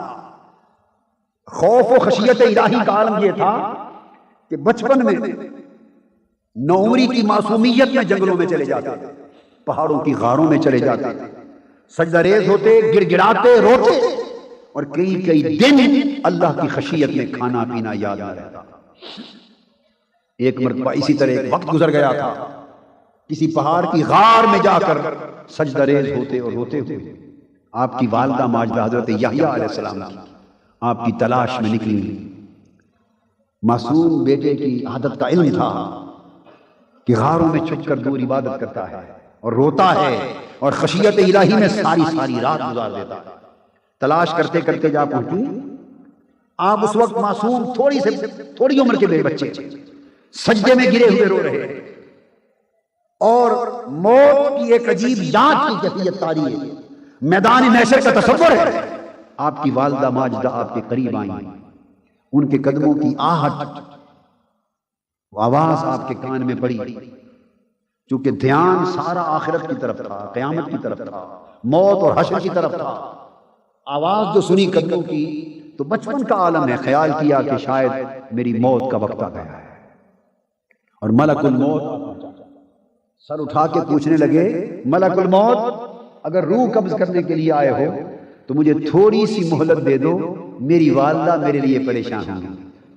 خوف و خشیت الہی کا عالم یہ تھا کہ بچپن میں نوعمری کی معصومیت میں جنگلوں میں چلے جاتے، پہاڑوں کی غاروں میں چلے جاتے، سجدہ ریز ہوتے، گڑ گڑاتے، روتے، اور کئی کئی دن اللہ کی خشیت میں کھانا پینا یاد نہ رہتا. ایک مرتبہ اسی طرح ایک وقت گزر گیا تھا، کسی پہاڑ کی غار میں جا کر سجدہ ریز ہوتے اور روتے ہوئے آپ کی والدہ ماجدہ حضرت یحییٰ علیہ السلام آپ کی تلاش میں نکلی. معصوم بیٹے کی عادت کا علم تھا کہ غاروں میں چھپ کر دور عبادت کرتا ہے اور روتا ہے اور خشیت الہی میں ساری رات گزار دیتا ہے. تلاش کرتے کرتے جا پہنچی. آپ اس وقت معصوم تھوڑی عمر کے بے بچے سجدے میں گرے ہوئے رو رہے اور موت کی ایک عجیب یاد کی کیفیت طاری ہے، میدان محشر کا تصور ہے. آپ کی والدہ ماجدہ آپ کے قریب آئیں، ان کے قدموں کی آہٹ آواز آپ کے کان میں پڑی. چونکہ دھیان سارا آخرت کی طرف تھا، قیامت کی طرف تھا، موت اور حشر کی طرف تھا. آواز جو سنی قدموں کی تو بچپن کا عالم ہے، خیال کیا کہ شاید میری موت کا وقت آ گیا ہے. اور ملک الموت سر اٹھا کے پوچھنے لگے، ملک الموت اگر روح قبض کرنے کے لیے آئے ہو تو مجھے تھوڑی سی مہلت دے دو، میری والدہ میرے لیے پریشان ہے،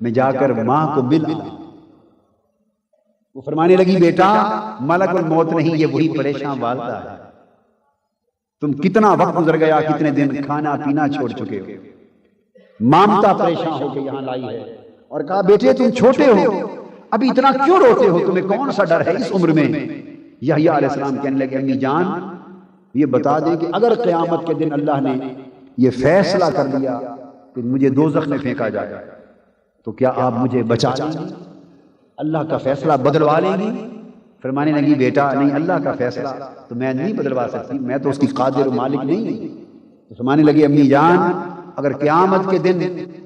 میں جا کر ماں کو مل آؤں. وہ فرمانے لگی، بیٹا ملک الموت نہیں، یہ وہی پریشان والدہ ہے. تم کتنا وقت گزر گیا، کتنے دن کھانا پینا چھوڑ چکے ہو. مامتا پریشان ہو کے یہاں لائی ہے اور کہا، بیٹے تم چھوٹے ہو، ابھی اتنا کیوں روتے ہو، تمہیں کون سا ڈر ہے اس عمر میں؟ یحییٰ علیہ السلام کہنے لگے، امی جان یہ بتا دیں کہ اگر قیامت کے دن اللہ نے یہ فیصلہ کر دیا کہ مجھے دوزخ میں پھینکا جائے تو کیا آپ مجھے بچا لیں گی؟ اللہ کا فیصلہ بدلوا لیں گی؟ فرمانے لگی، بیٹا نہیں، اللہ کا فیصلہ تو میں نہیں بدلوا سکتی، میں تو اس کی قادر و مالک نہیں. تو فرمانے لگی، امی جان اگر قیامت کے دن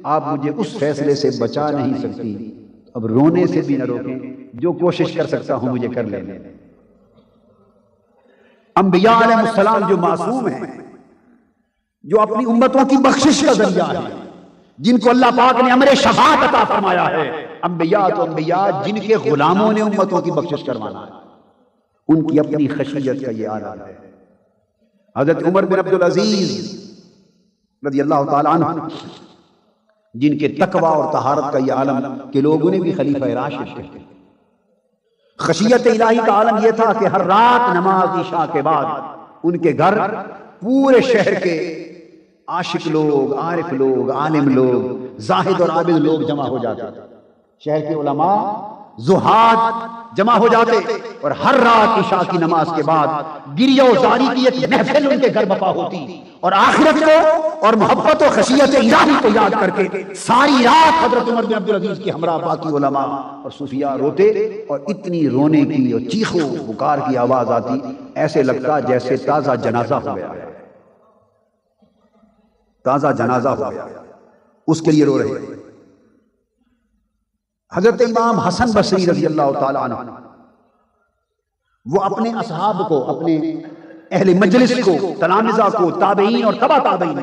آپ مجھے اس فیصلے سے بچا نہیں سکتی اب رونے سے بھی نہ روکیں، جو کوشش کر سکتا ہوں مجھے کر لیں. انبیاء علیہ السلام جو معصوم ہیں، جو اپنی امتوں کی بخشش کا ذریعہ ہے، جن کو اللہ پاک نے امر شفاعت عطا فرمایا ہے. انبیاء تو انبیاء جن کے غلاموں نے امتوں کی بخشش کروانا ہے، ان کی اپنی خشیت کا یہ عالم ہے. حضرت عمر بن عبد العزیز رضی اللہ تعالیٰ عنہ، جن کے تقوی اور طہارت کا یہ عالم کہ لوگ انہیں بھی خلیفہ راشد کہتے ہیں. خشیت الہی کا عالم یہ تھا کہ ہر رات نماز عشاء کے بعد ان کے گھر پورے شہر کے عاشق لوگ، عارف لوگ، عالم لوگ، زاہد اور عابد لوگ جمع ہو جاتے. شہر کے علماء، زہاد جمع ہو جاتے اور ہر رات عشاء کی نماز کے بعد گریہ و زاری کی ایک محفل ان کے گھر بپا ہوتی اور آخرت کو اور محبت و خشیت الہی کو یاد کر کے ساری رات حضرت عمر بن عبد العزیز کے ہمراہ باقی علماء اور صوفیاء روتے اور اتنی رونے کی اور چیخوں پکار کی آواز آتی ایسے لگتا جیسے تازہ جنازہ ہو گیا ہے، تازہ جنازہ ہو گیا، اس کے لیے رو رہے. حضرت امام حسن بصری رضی اللہ تعالیٰ عنہ وہ اپنے اصحاب کو، اپنے اہل مجلس کو، تلامذہ کو، تابعین اور تبع تابعین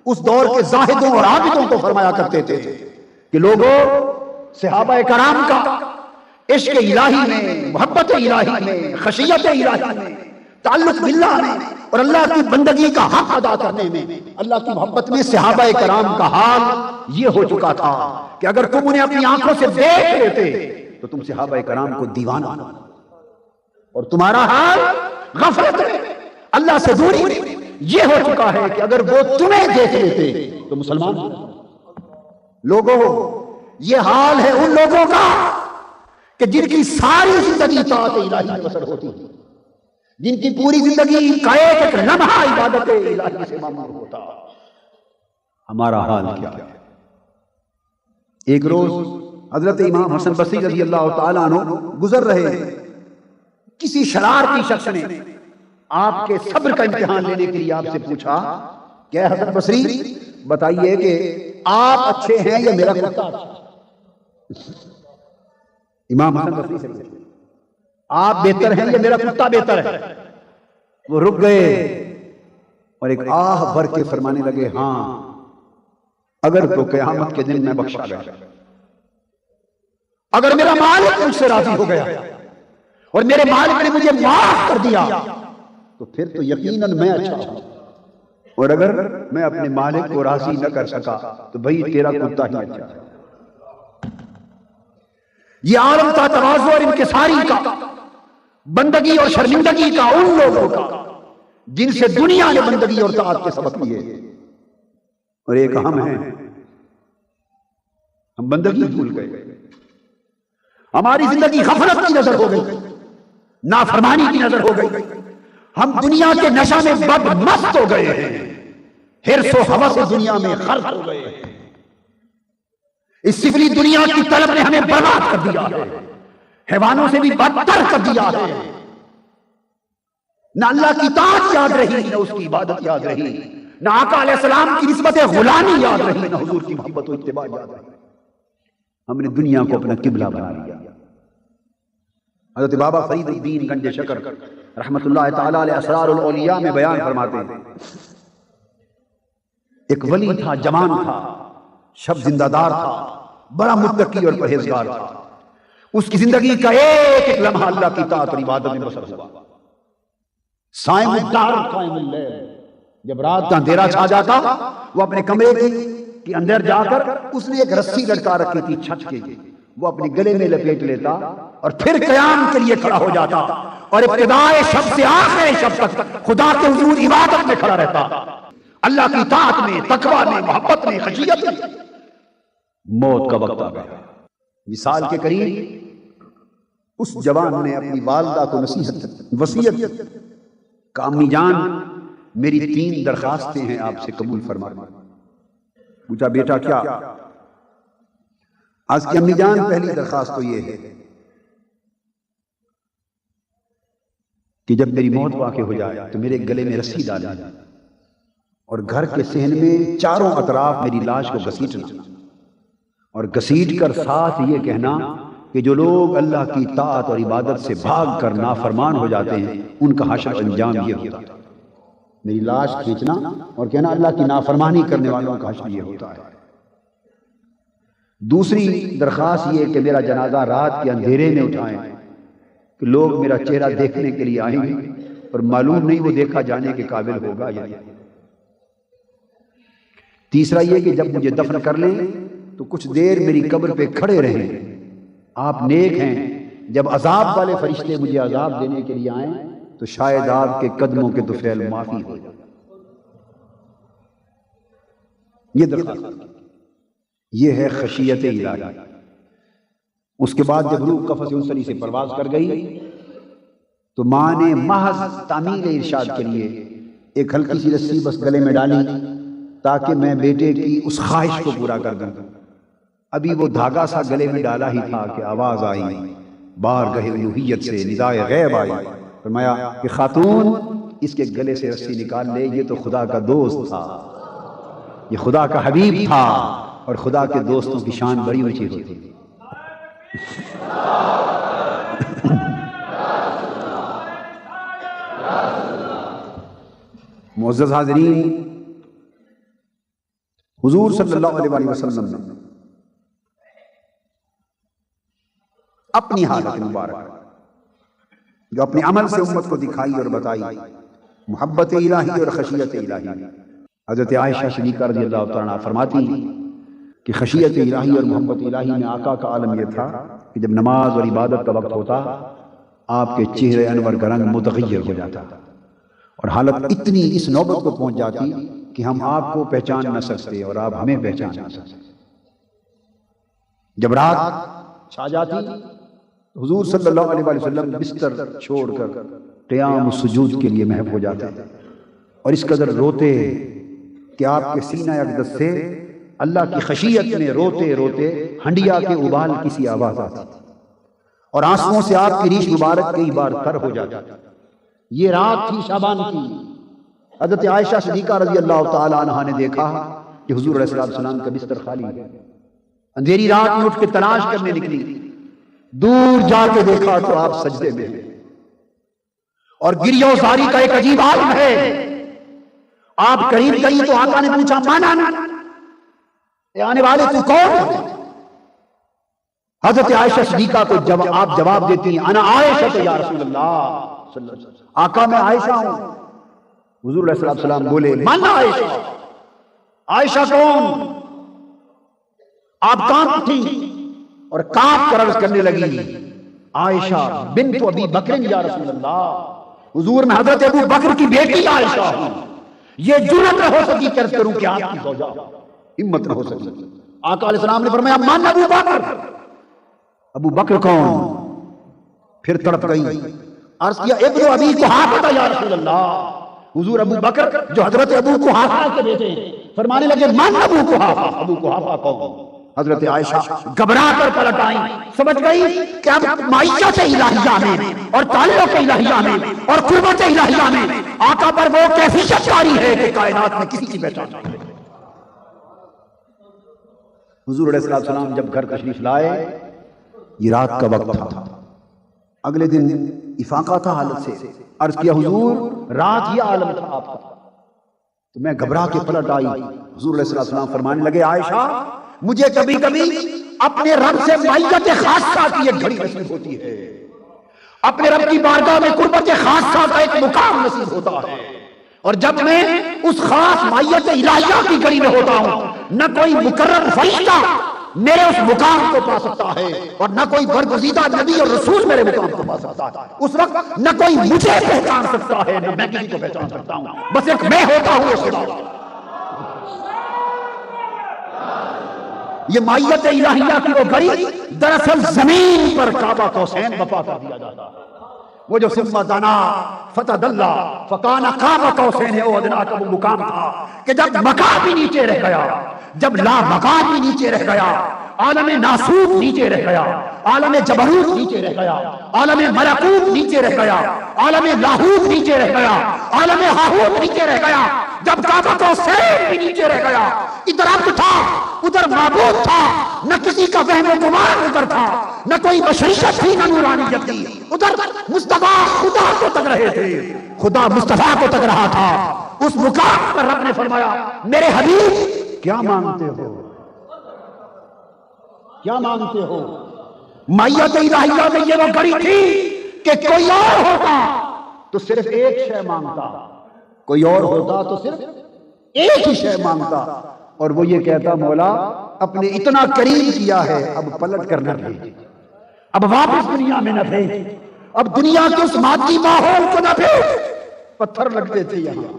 اس دور کے زاہدوں اور عابدوں کو فرمایا کرتے تھے کہ لوگوں، صحابہ کرام کا عشق الہی میں، محبت الہی میں، خشیت الہی میں، تعلق باللہ میں اور اللہ کی بندگی کا حق ادا کرنے میں، اللہ کی محبت میں صحابہ کرام کا حال یہ ہو چکا تھا کہ اگر تم انہیں اپنی آنکھوں سے دیکھ لیتے تو تم صحابہ کرام کو دیوانہ، اور تمہارا حال غفلت میں، اللہ سے دوری یہ ہو چکا ہے کہ اگر وہ تمہیں دیکھ لیتے تو مسلمان. لوگوں، یہ حال ہے ان لوگوں کا کہ جن کی ساری زندگی طاعت الہی میں بسر ہوتی ہے، جن کی پوری زندگی کا ایک ایک لمحہ عبادت الہی سے معمور ہوتا. ہمارا حال کیا ہے؟ ایک روز حضرت امام حسن بصری رضی اللہ تعالیٰ عنہ گزر رہے ہیں، کسی شرارتی شخص نے آپ کے صبر کا امتحان لینے کے لیے آپ سے پوچھا کہ حسن بصری بتائیے کہ آپ اچھے ہیں یا میرا کتا اچھا؟ امام حسن بصری سے پوچھا آپ بہتر ہیں یا میرا کتا بہتر ہے؟ وہ رک گئے اور ایک آہ بھر کے فرمانے لگے ہاں اگر تو قیامت کے دن میں بخشا گیا، اگر میرا مالک مجھ سے راضی ہو گیا اور میرے مالک نے مجھے معاف کر دیا تو پھر تو یقیناً میں اچھا ہوں، اور اگر میں اپنے مالک کو راضی نہ کر سکا تو بھئی تیرا کتا ہی اچھا ہے۔ یہ عالم کا تواضع اور انکساری کا، بندگی اور شرمندگی کا ان لوگوں کا جن سے دنیا نے بندگی اور طاعت کے سبق لیے، اور ایک ہم ہیں، ہم بندگی بھول گئے، ہماری زندگی غفلت کی نظر ہو گئی، نافرمانی کی نظر ہو گئی، ہم دنیا کے نشہ میں بد مست ہو گئے ہیں، حرص و ہوس سے دنیا میں غرق ہو گئے ہیں، اس سفلی دنیا کی طلب نے ہمیں برباد کر دیا ہے، حیوانوں سے بھی بدتر کر دیا ہے، نہ اللہ کی طاعت یاد رہی، نہ اس کی عبادت یاد رہی، نہ آقا علیہ السلام کی نسبت غلامی یاد رہی، نہ حضور کی محبت و اتباع یاد رہی، ہم نے دنیا کو اپنا قبلہ بنا لیا۔ حضرت بابا فرید الدین گنج شکر رحمت اللہ تعالی علیہ اسرار الاولیاء میں بیان فرماتے ہیں، ایک ولی تھا، جوان تھا، شب زندہ دار تھا، بڑا متقی اور پرہیزگار تھا، اس کی زندگی کا ایک ایک لمحہ اللہ کی طاعت اور عبادت میں بسر ہوا۔ صائم الدار قائم اللیل، جب رات کا اندھیرا چھا جاتا وہ اپنے کمرے کے اندر جا کر اس نے ایک رسی لٹکا رکھی تھی چھت کے، وہ اپنے گلے میں لپیٹ لیتا اور پھر قیام کے لیے کھڑا ہو جاتا اور ابتدائے شب سے آخر شب تک خدا کے حضور عبادت میں کھڑا رہتا، اللہ کی طاعت میں، تقویٰ میں، محبت میں، خشیت میں۔ موت کا وقت آ گیا، وصال کے قریب اس جوان نے اپنی والدہ کو وصیت کہ امی جان میری 3 درخواستیں ہیں آپ سے قبول فرمائیں۔ پوچھا بیٹا کیا؟ آج کی امی جان پہلی درخواست تو یہ ہے کہ جب میری موت واقع ہو جائے تو میرے گلے میں رسی ڈالنا اور گھر کے صحن میں چاروں اطراف میری لاش کو گھسیٹنا، اور گھسیٹ کر ساتھ یہ کہنا کہ جو لوگ اللہ کی طاعت اور عبادت سے بھاگ کر نافرمان ہو جاتے ہیں ان کا حشر انجام یہ ہوتا ہے۔ میری لاش کھینچنا اور کہنا اللہ کی نافرمانی کرنے والوں کا حشر یہ ہوتا ہے۔ دوسری درخواست یہ کہ میرا جنازہ رات کے اندھیرے میں اٹھائیں کہ لوگ میرا چہرہ دیکھنے کے لیے آئیں گے اور معلوم نہیں وہ دیکھا جانے کے قابل ہوگا یا نہیں۔ تیسرا یہ کہ جب مجھے دفن کر لیں تو کچھ دیر میری قبر پہ کھڑے رہیں، آپ نیک ہیں، جب عذاب والے فرشتے مجھے عذاب دینے کے لیے آئیں تو شاید آپ کے قدموں کے طفیل معافی ہو جائے۔ یہ درخواست، یہ ہے خشیت الہی۔ اس کے بعد جب روح قفس انسانی سے پرواز کر گئی تو ماں نے محض تعمیل ارشاد کے لیے ایک ہلکی سی رسی بس گلے میں ڈالی تاکہ میں بیٹے کی اس خواہش کو پورا کر دوں۔ ابھی وہ دھاگا سا گلے میں ڈالا ہی تھا کہ آواز آئی، بارگاہ الوہیت سے ندائے غیب آئی، فرمایا کہ خاتون اس کے گلے سے رسی نکال لے، یہ تو خدا کا دوست تھا، یہ خدا کا حبیب تھا، اور خدا کے دوستوں کی شان بڑی اونچی ہوتی ہے۔ معزز حاضرین، حضور صلی اللہ علیہ وسلم نے اپنی حالت مبارک جو اپنے عمل سے امت کو دکھائی اور بتائی، محبت الہی اور خشیت الہی۔ حضرت عائشہ صدیقہ رضی اللہ تعالیٰ عنہا فرماتی کہ خشیت الہی اور محبت الہی میں آقا کا عالم یہ تھا کہ جب نماز اور عبادت کا وقت ہوتا آپ کے چہرے انور کا رنگ متغیر ہو جاتا، اور حالت اتنی اس نوبت کو پہنچ جاتی کہ ہم آپ کو پہچان نہ سکتے اور آپ ہمیں پہچان نہ سکتے۔ جب رات چھا جاتی حضور صلی اللہ علیہ وسلم بستر چھوڑ کر قیام و سجود کے لیے محو ہو جاتے اور اس قدر روتے کہ آپ کے سینہ اقدس سے اللہ کی خشیت میں روتے روتے ہنڈیا کے ابال کسی آواز آتی اور آنسوؤں سے آپ کی ریش مبارک کئی بار تر ہو جاتی۔ یہ رات تھی شعبان کی۔ حضرت عائشہ صدیقہ رضی اللہ تعالی عنہا نے دیکھا کہ حضور علیہ السلام کا بستر خالی ہے، اندھیری رات میں اٹھ کے تلاش کرنے نکلی، دور جا کے دیکھا تو آپ سجدے میں ہیں، اور گریہ و زاری کا ایک عجیب عالم ہے۔ آپ قریب گئی تو آقا نے پوچھا مانا اے آنے والے تو کون ہے؟ حضرت عائشہ صدیقہ کو آپ جواب دیتی ہیں انا عائشہ یا رسول اللہ صلی اللہ علیہ وسلم، آقا میں عائشہ ہوں۔ حضور علیہ السلام بولے من عائشہ، عائشہ کون؟ آپ کانپ اٹھی اور کانپ کر عرض کرنے لگی عائشہ بنت ابی بکر یا رسول اللہ، حضور میں حضرت ابو بکر کی بیٹی عائشہ ہوں، یہ جرأت نہ ہو سکی کہ عرض کروں کہ آپ کی زوجہ، ہمت نہ ہو سکی۔ آقا علیہ السلام نے فرمایا من ابو بکر، ابو بکر کون؟ پھر تڑپ گئی، عرض کیا ابن ابی قحافہ یا رسول اللہ، حضور ابو بکر جو حضرت ابو قحافہ کے بیٹے ہیں، فرمانے لگے من ابو قحافہ، ابو قحافہ کون؟ حضرت عائشہ گھبرا کر پلٹ آئیں، سمجھ گئی کہ اب معیشت الہیہ میں اور تعلق الہیہ میں اور قربت الہیہ میں آقا پر وہ کیفیت جاری ہے کہ کائنات میں کسی کی پہچان نہیں ہے۔ حضور علیہ السلام جب گھر تشریف لائے، یہ رات کا وقت تھا، اگلے دن افاقہ تھا حالت سے، عرض کیا حضور رات یہ عالم تھا آپ کا، تو میں گھبرا کے پلٹ آئی۔ حضور علیہ السلام فرمانے لگے عائشہ مجھے کبھی کبھی اپنے رب سے معیت خاصہ کی ایک گھڑی نصیب ہوتی ہے، اپنے رب کی بارگاہ میں قربت خاصہ کا ایک مقام نصیب ہوتا ہے، اور جب میں اس خاص معیت الہیہ کی گھڑی میں ہوتا ہوں نہ کوئی مقرر فرشتہ میرے اس مقام کو پا سکتا ہے اور نہ کوئی برگزیدہ نبی اور رسول میرے مقام کو پا سکتا ہے۔ اس وقت نہ کوئی مجھے پہچان سکتا ہے نہ میں کسی کو پہچان سکتا ہوں، بس ایک میں ہوتا ہوں اس خدا۔ یہ معیت الہیہ کی وہ گھڑی دراصل زمین پر کعبہ قوسین بپا کر دیا جاتا ہے، وہ جو ثم دنا فتدلی فکان قاب قوسین او ادنی کا وہ مقام تھا کہ جب مقام بھی نیچے رہ گیا، جب لا مقام بھی نیچے رہ گیا، عالم ناسوت نیچے رہ گیا، عالم جبروت نیچے رہ گیا، عالم ملکوت نیچے رہ گیا، عالم لاہوت نیچے رہ گیا، عالم ہاہوت نیچے رہ گیا، جب کعبہ قوسین بھی نیچے رہ گیا، ادھر عبد تھا ادھر معبود تھا، نہ کسی کا وہم و گمان ادھر تھا، نہ کوئی بشریت تھی نہ نورانیت تھی، ادھر مصطفیٰ خدا کو تک رہے تھے، خدا مصطفیٰ کو تک رہا تھا۔ اس مقام پر رب نے فرمایا میرے حبیب کیا مانگتے ہو، کیا مانگتے ہو؟ معیت الہیہ میں یہ وہ گھڑی تھی کہ کوئی اور ہوتا تو صرف ایک شے مانگتا، کوئی اور ہوتا تو صرف ایک ہی شے مانگتا، اور وہ یہ کہتا مولا اپنے اتنا قریب کیا ہے اب پلٹ کر نہ بھیج، اب واپس دنیا میں نہ بھیج، اب دنیا کے اس مادی ماحول کو نہ بھیج۔ پتھر لگتے تھے یہاں،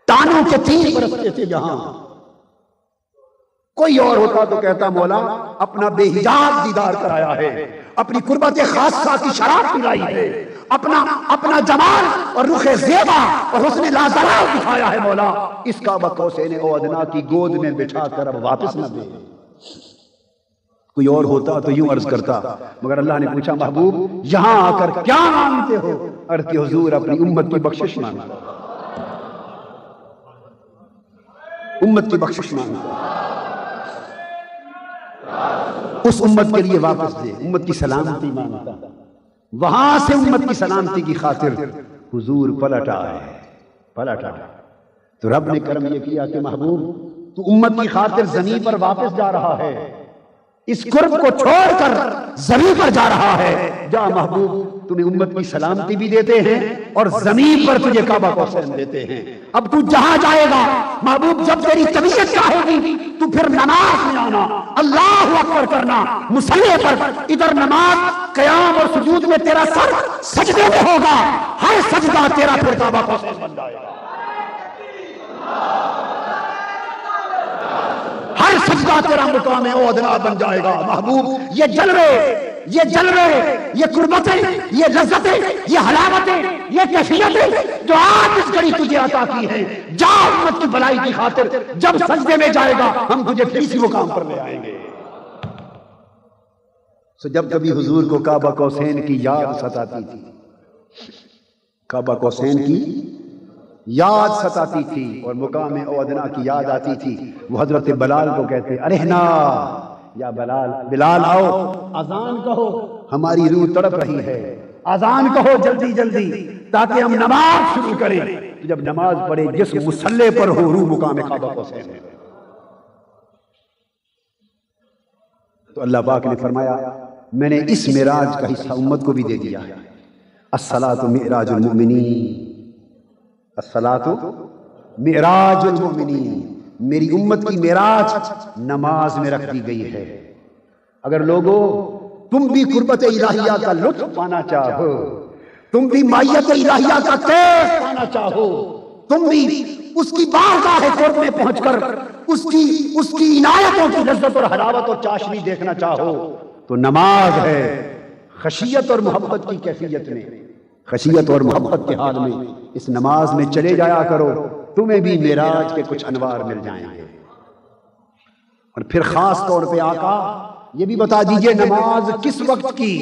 تانوں کے تیر برستے تھے یہاں، کوئی اور ہوتا تو کہتا مولا اپنا بے حجاب دیدار کرایا ہے، اپنی قربت خاصہ کی شراب پلائی ہے، اپنا جمال اور رخ زیبا اور حسن لازوال دکھایا ہے، مولا اس کعبہ قوسین او ادنی کی گود میں بٹھا کر اب واپس نہ دے۔ کوئی اور ہوتا تو یوں عرض کرتا، مگر اللہ نے پوچھا محبوب یہاں آ کر کیا مانگتے ہو؟ عرض کی حضور اپنی امت کی بخشش مانگتا، امت کی بخشش مانگتا، اس امت کے لیے واپس دے، امت کی سلامتی مانگتا، وہاں سے امت کی سلامتی کی خاطر حضور پلٹ آئے۔ تو رب نے کرم یہ کیا کہ محبوب تو امت کی خاطر زمین پر واپس جا رہا ہے، اس قرب کو چھوڑ کر زمین پر جا رہا ہے، جا محبوب تمہیں امت کی سلامتی بھی دیتے ہیں اور زمین پر تجھے کعبہ قوسین دیتے ہیں۔ اب تو جہاں جائے گا محبوب جب تیری طبیعت چاہے گی تو پھر نماز میں آنا، اللہ اکبر کرنا، مصلی پر ادھر نماز قیام اور سجود میں تیرا سر سجدے میں ہوگا، ہر سجدہ تیرا پھر کعبہ قوسین بن جائے گا، ہر سجدہ تیرا مقام او ادنی بن جائے گا۔ محبوب یہ جلوے، یہ قربتیں، یہ لذتیں، یہ حلاوتیں، یہ کیفیتیں جو آج اس گھڑی تجھے عطا کی ہیں، جا امت کی بھلائی کی خاطر جب سجدے میں جائے گا ہم تجھے پھر اسی مقام پر لے آئیں گے۔ جب کبھی حضور کو کعبہ قوسین کی یاد ستاتی تھی، کعبہ قوسین کی یاد ستاتی تھی اور مقام او ادنی کی یاد آتی تھی، وہ حضرت بلال کو کہتے ارہنا یا بلال، بلال آؤ اذان کہو، ہماری روح تڑپ رہی ہے، اذان کہو جلدی جلدی تاکہ ہم نماز شروع کریں۔ جب نماز پڑھے جس مصلی پر ہو روح مقام کعبہ حسین ہے۔ تو اللہ پاک نے فرمایا میں نے اس معراج کا حصہ امت کو بھی دے دیا ہے۔ الصلاۃ معراج المؤمنین، الصلاۃ معراج المؤمنین، میری امت کی معراج نماز میں رکھ دی گئی ہے۔ اگر لوگوں تم بھی قربت الہیہ کا لطف پانا چاہو، تم بھی مائیت الہیہ کا کیف پانا چاہو، تم بھی اس کی بارگاہ قرب میں پہنچ کر اس کی عنایتوں کی لذت اور حلاوت اور چاشنی دیکھنا چاہو تو نماز ہے۔ خشیت اور محبت کی کیفیت میں، خشیت اور محبت کے حال میں اس نماز میں چلے جایا کرو، تمہیں بھی معراج کے کچھ انوار مل جائیں گے۔ اور پھر خاص طور پہ آقا یہ بھی بتا دیجئے نماز کس وقت کی؟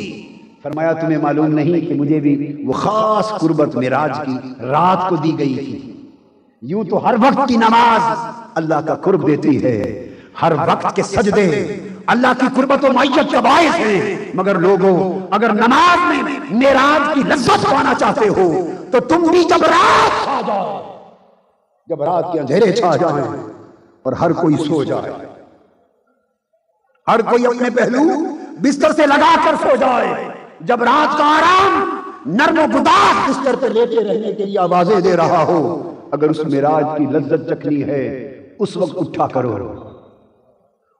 فرمایا تمہیں معلوم نہیں کہ مجھے بھی وہ خاص قربت معراج کی رات کو دی گئی تھی۔ یوں تو ہر وقت کی نماز اللہ کا قرب دیتی ہے، ہر وقت کے سجدے اللہ کی قربت و معیت کا باعث ہیں، مگر لوگوں اگر نماز میں معراج کی لذت پانا چاہتے ہو تو تم بھی جب رات چھا جائے، جب رات کے اندھیرے چھا جائیں اور ہر کوئی سو جائے، ہر کوئی اپنے پہلو بستر سے لگا کر سو جائے، جب رات کا آرام نرم و گداز بستر پہ لیٹے رہنے کے لیے آوازیں دے رہا ہو، اگر اس معراج کی لذت چکھنی ہے اس وقت اٹھا کرو۔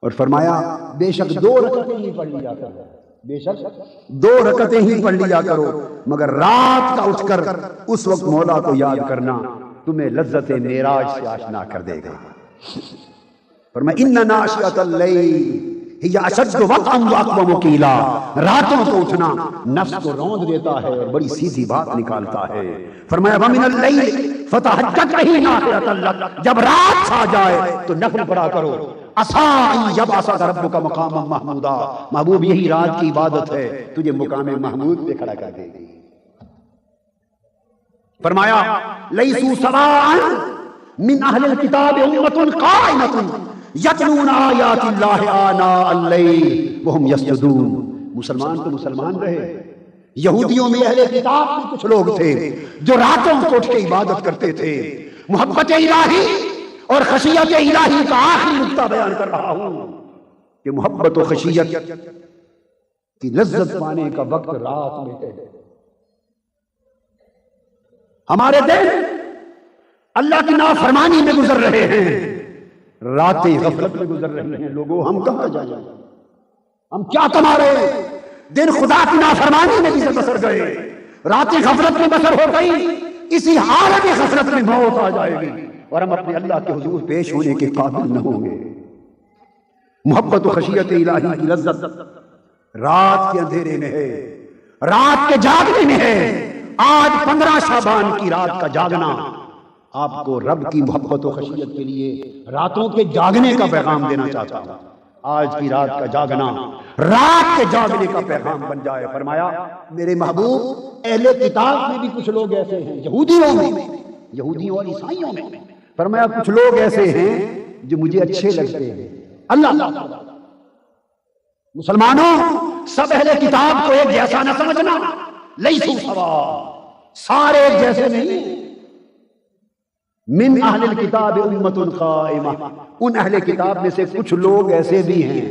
اور فرمایا بے شک 2 رکعتیں ہی پڑھ لیا کرو، بے شک 2 رکعتیں ہی پڑھ لیا کرو، مگر رات کا اٹھ کر اس وقت مولا کو یاد کرنا تمہیں لذت معراج سے آشنا کر دے گا۔ فرمایا ان ناشئۃ اللیل ہی اشد وطئا واقوم قیلا، راتوں کو اٹھنا نفس کو روند دیتا ہے اور بڑی سیدھی بات نکالتا ہے۔ فرمایا ومن اللیل فتہجد بہ نافلۃ لک، جب رات چھا جائے تو نفل پڑھا کرو۔ عسیٰ ان یبعثک ربک مقاما محمودا، محبوب یہی رات کی عبادت ہے، تجھے مقام محمود پہ کھڑا کر دے گی۔ فرمایا لیسوا سواء من اہل الکتاب امۃ قائمۃ یتلون آیات اللہ آناء اللیل وہم یسجدون، مسلمان تو مسلمان رہے، یہودیوں میں اہل کتاب میں کچھ لوگ تھے جو راتوں کو اٹھ کے عبادت کرتے تھے۔ محبت الہی اور خشیت الہی کا آخری نقطہ بیان کر رہا ہوں کہ محبت و خشیت کی لذت پانے کا وقت رات میں ہے۔ ہمارے دن اللہ کی نافرمانی میں گزر رہے ہیں، راتیں غفلت میں گزر رہی ہیں۔ لوگوں ہم کہاں جائیں، ہم کیا کما رہے ہیں؟ دن خدا کی نافرمانی میں بھی بسر گئے، راتیں غفلت میں بسر ہو گئی، اسی حالت غفلت میں موت آ جائے گی اور ہم اپنے اللہ کے حضور پیش ہونے کے قابل نہ ہوں گے۔ محبت و خشیت الہی کی لذت رات کے اندھیرے میں ہے، رات کے جاگنے میں ہے۔ آج 15 شعبان کی رات کا جاگنا آپ کو رب کی محبت و خشیت کے لیے راتوں کے جاگنے کا پیغام دینا چاہتا ہوں۔ آج کی رات کا جاگنا رات کے جاگنے کا پیغام بن جائے۔ فرمایا میرے محبوب اہل کتاب میں بھی کچھ لوگ ایسے ہیں، یہودیوں میں، یہودیوں اور عیسائیوں میں، فرمایا کچھ لوگ ایسے ہیں جو مجھے اچھے لگتے ہیں۔ اللہ مسلمانوں سب اہل کتاب کو ایک جیسا نہ سمجھنا، لیسوا سواء، سارے ایک جیسے نہیں۔ من اہل الکتاب امۃ قائمہ، ان اہل کتاب میں سے کچھ لوگ ایسے بھی ہیں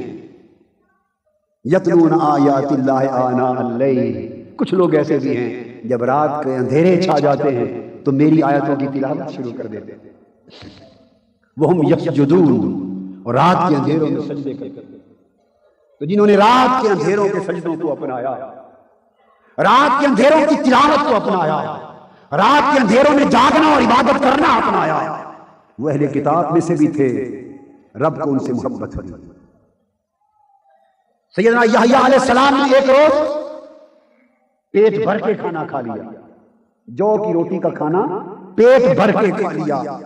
یتلون آیات اللہ آناء اللیل، کچھ لوگ ایسے بھی ہیں جب رات کے اندھیرے چھا جاتے ہیں تو میری آیتوں کی تلاوت شروع کر دیتے ہیں۔ وہم یسجدون، اور رات کے اندھیروں میں سجدے کرتے ہیں۔ تو جنہوں نے رات کے اندھیروں کے سجدوں کو اپنایا، رات کے اندھیروں کی تلاوت کو اپنایا، رات کے اندھیروں میں جاگنا اور عبادت کرنا اپنایا، وہ اہل کتاب میں سے بھی تھے، رب کو ان سے محبت ہوئی۔ سیدنا یحییٰ علیہ السلام نے ایک روز پیٹ بھر کے کھانا کھا لیا، جو کی روٹی کا کھانا پیٹ بھر کے کھا لیا،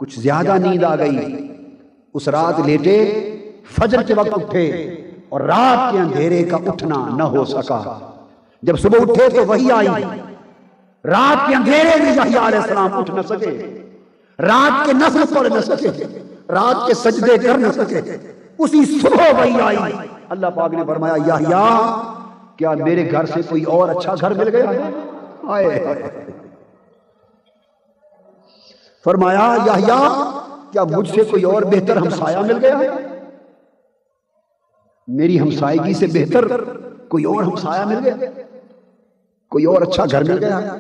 کچھ زیادہ نیند آ گئی، اس رات لیٹے، فجر کے وقت اٹھے اور رات کے اندھیرے کا اٹھنا نہ ہو سکا۔ جب صبح اٹھے تو وحی آئی، رات کے اندھیرے میں یحییٰ علیہ السلام اٹھ نہ سکے، رات کے نفل پڑھ نہ سکے، رات کے سجدے کر نہ سکے، اسی صبح وہی آئی، اللہ پاک نے فرمایا یحییٰ کیا میرے گھر سے کوئی اور اچھا گھر مل گیا ہے؟ آئے فرمایا یحییٰ کیا مجھ سے کوئی اور بہتر ہمسایہ مل گیا ہے؟ میری ہمسائیگی سے بہتر کوئی اور ہمسایہ مل گیا، کوئی اور اچھا گھر مل گیا ہے؟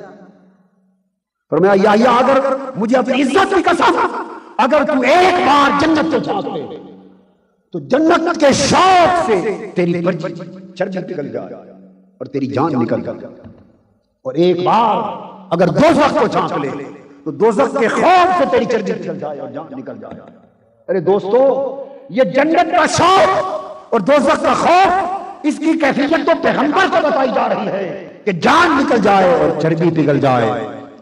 فرمایا یحییٰ اگر مجھے اپنی عزت کی قسم اگر تو ایک بار جنت کو جھانک لے تو جنت کے شوق سے تیری چربی پگھل جائے اور تیری جان نکل جائے، اور ایک بار اگر دوزخ کو جھانک لے تو دوزخ کے خوف سے تیری چربی پگھل جائے اور جان نکل جائے۔ ارے دوستو، یہ جنت کا شوق اور دوزخ کا خوف، اس کی کیفیت تو پیغمبر کو بتائی جا رہی ہے کہ جان نکل جائے اور چربی پگھل جائے،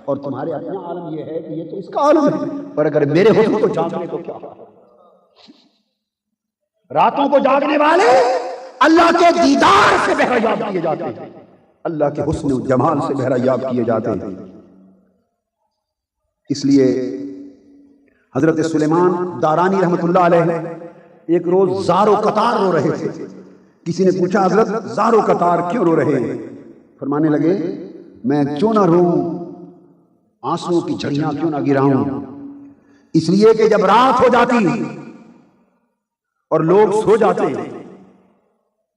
اور تمہارے اپنا عالم یہ ہے کہ یہ تو اس کا عالم ہے، پر اگر میرے حسن کو جاننے تو کیا؟ راتوں کو جاگنے والے اللہ کے دیدار سے بہرایاب کیے جاتے ہیں، اللہ کے حسن و جمال سے بہرایاب کیے جاتے ہیں۔ اس لیے حضرت سلیمان دارانی رحمت اللہ علیہ ایک روز زار و قطار رو رہے تھے۔ کسی نے پوچھا حضرت زار و قطار کیوں رو رہے ہیں؟ فرمانے لگے میں کیوں نہ روؤں، آنسوں کی جھڑیاں کیوں نہ گراؤں، اس لیے کہ جب رات ہو جاتی اور لوگ سو جاتے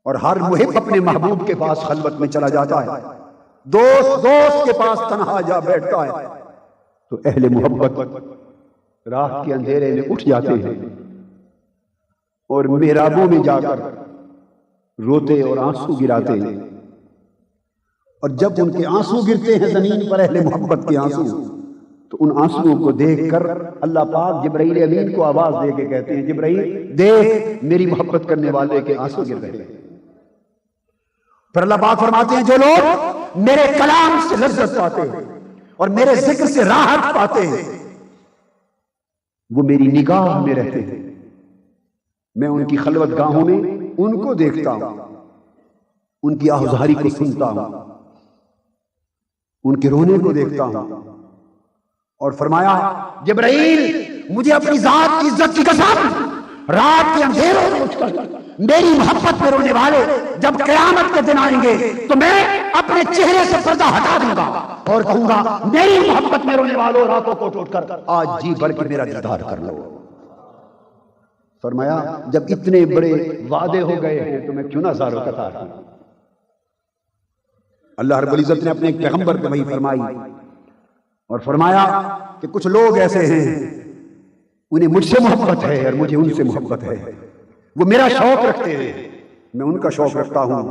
اور ہر محب اپنے محبوب کے پاس خلوت میں چلا جاتا ہے، دوست کے پاس تنہا جا بیٹھتا ہے، تو اہل محبت رات کے اندھیرے میں اٹھ جاتے ہیں اور محرابوں میں جا کر روتے اور آنسو گراتے ہیں، اور جب ان کے آنسو گرتے ہیں زمین پر، اہل محبت کے آنسو، تو ان آنسوؤں کو دیکھ کر اللہ پاک جبرائیل امین کو آواز دے کے کہتے ہیں جبرائیل دیکھ میری محبت کرنے والے کے آنسو گر رہے ہیں۔ پھر اللہ پاک فرماتے ہیں جو لوگ میرے کلام سے لذت پاتے ہیں اور میرے ذکر سے راحت پاتے ہیں وہ میری نگاہ میں رہتے ہیں، میں ان کی خلوت گاہوں میں ان کو دیکھتا ہوں، ان کی آہوزاری کو سنتا ہوں، ان کے رونے کو دیکھتا ہوں۔ اور فرمایا جبرائیل مجھے اپنی ذات کی عزت کی قسم رات کے اندھیروں میں اٹھ کر میری محبت میں رونے والے جب قیامت کے دن آئیں گے تو میں اپنے چہرے سے پردہ ہٹا دوں گا اور کہوں گا میری محبت میں رونے والوں راتوں کو ٹوٹ کر آج جی بھر کے میرا دیدار کر لو۔ فرمایا جب اتنے بڑے وعدے ہو گئے ہیں تو میں کیوں نہ زار و قطار ہوں۔ اللہ رب العزت نے اپنے ایک پیغمبر کو وحی فرمائی اور فرمایا کہ کچھ لوگ ایسے ہیں انہیں مجھ سے محبت ہے اور مجھے ان سے محبت ہے، وہ میرا شوق رکھتے ہیں میں ان کا شوق رکھتا ہوں،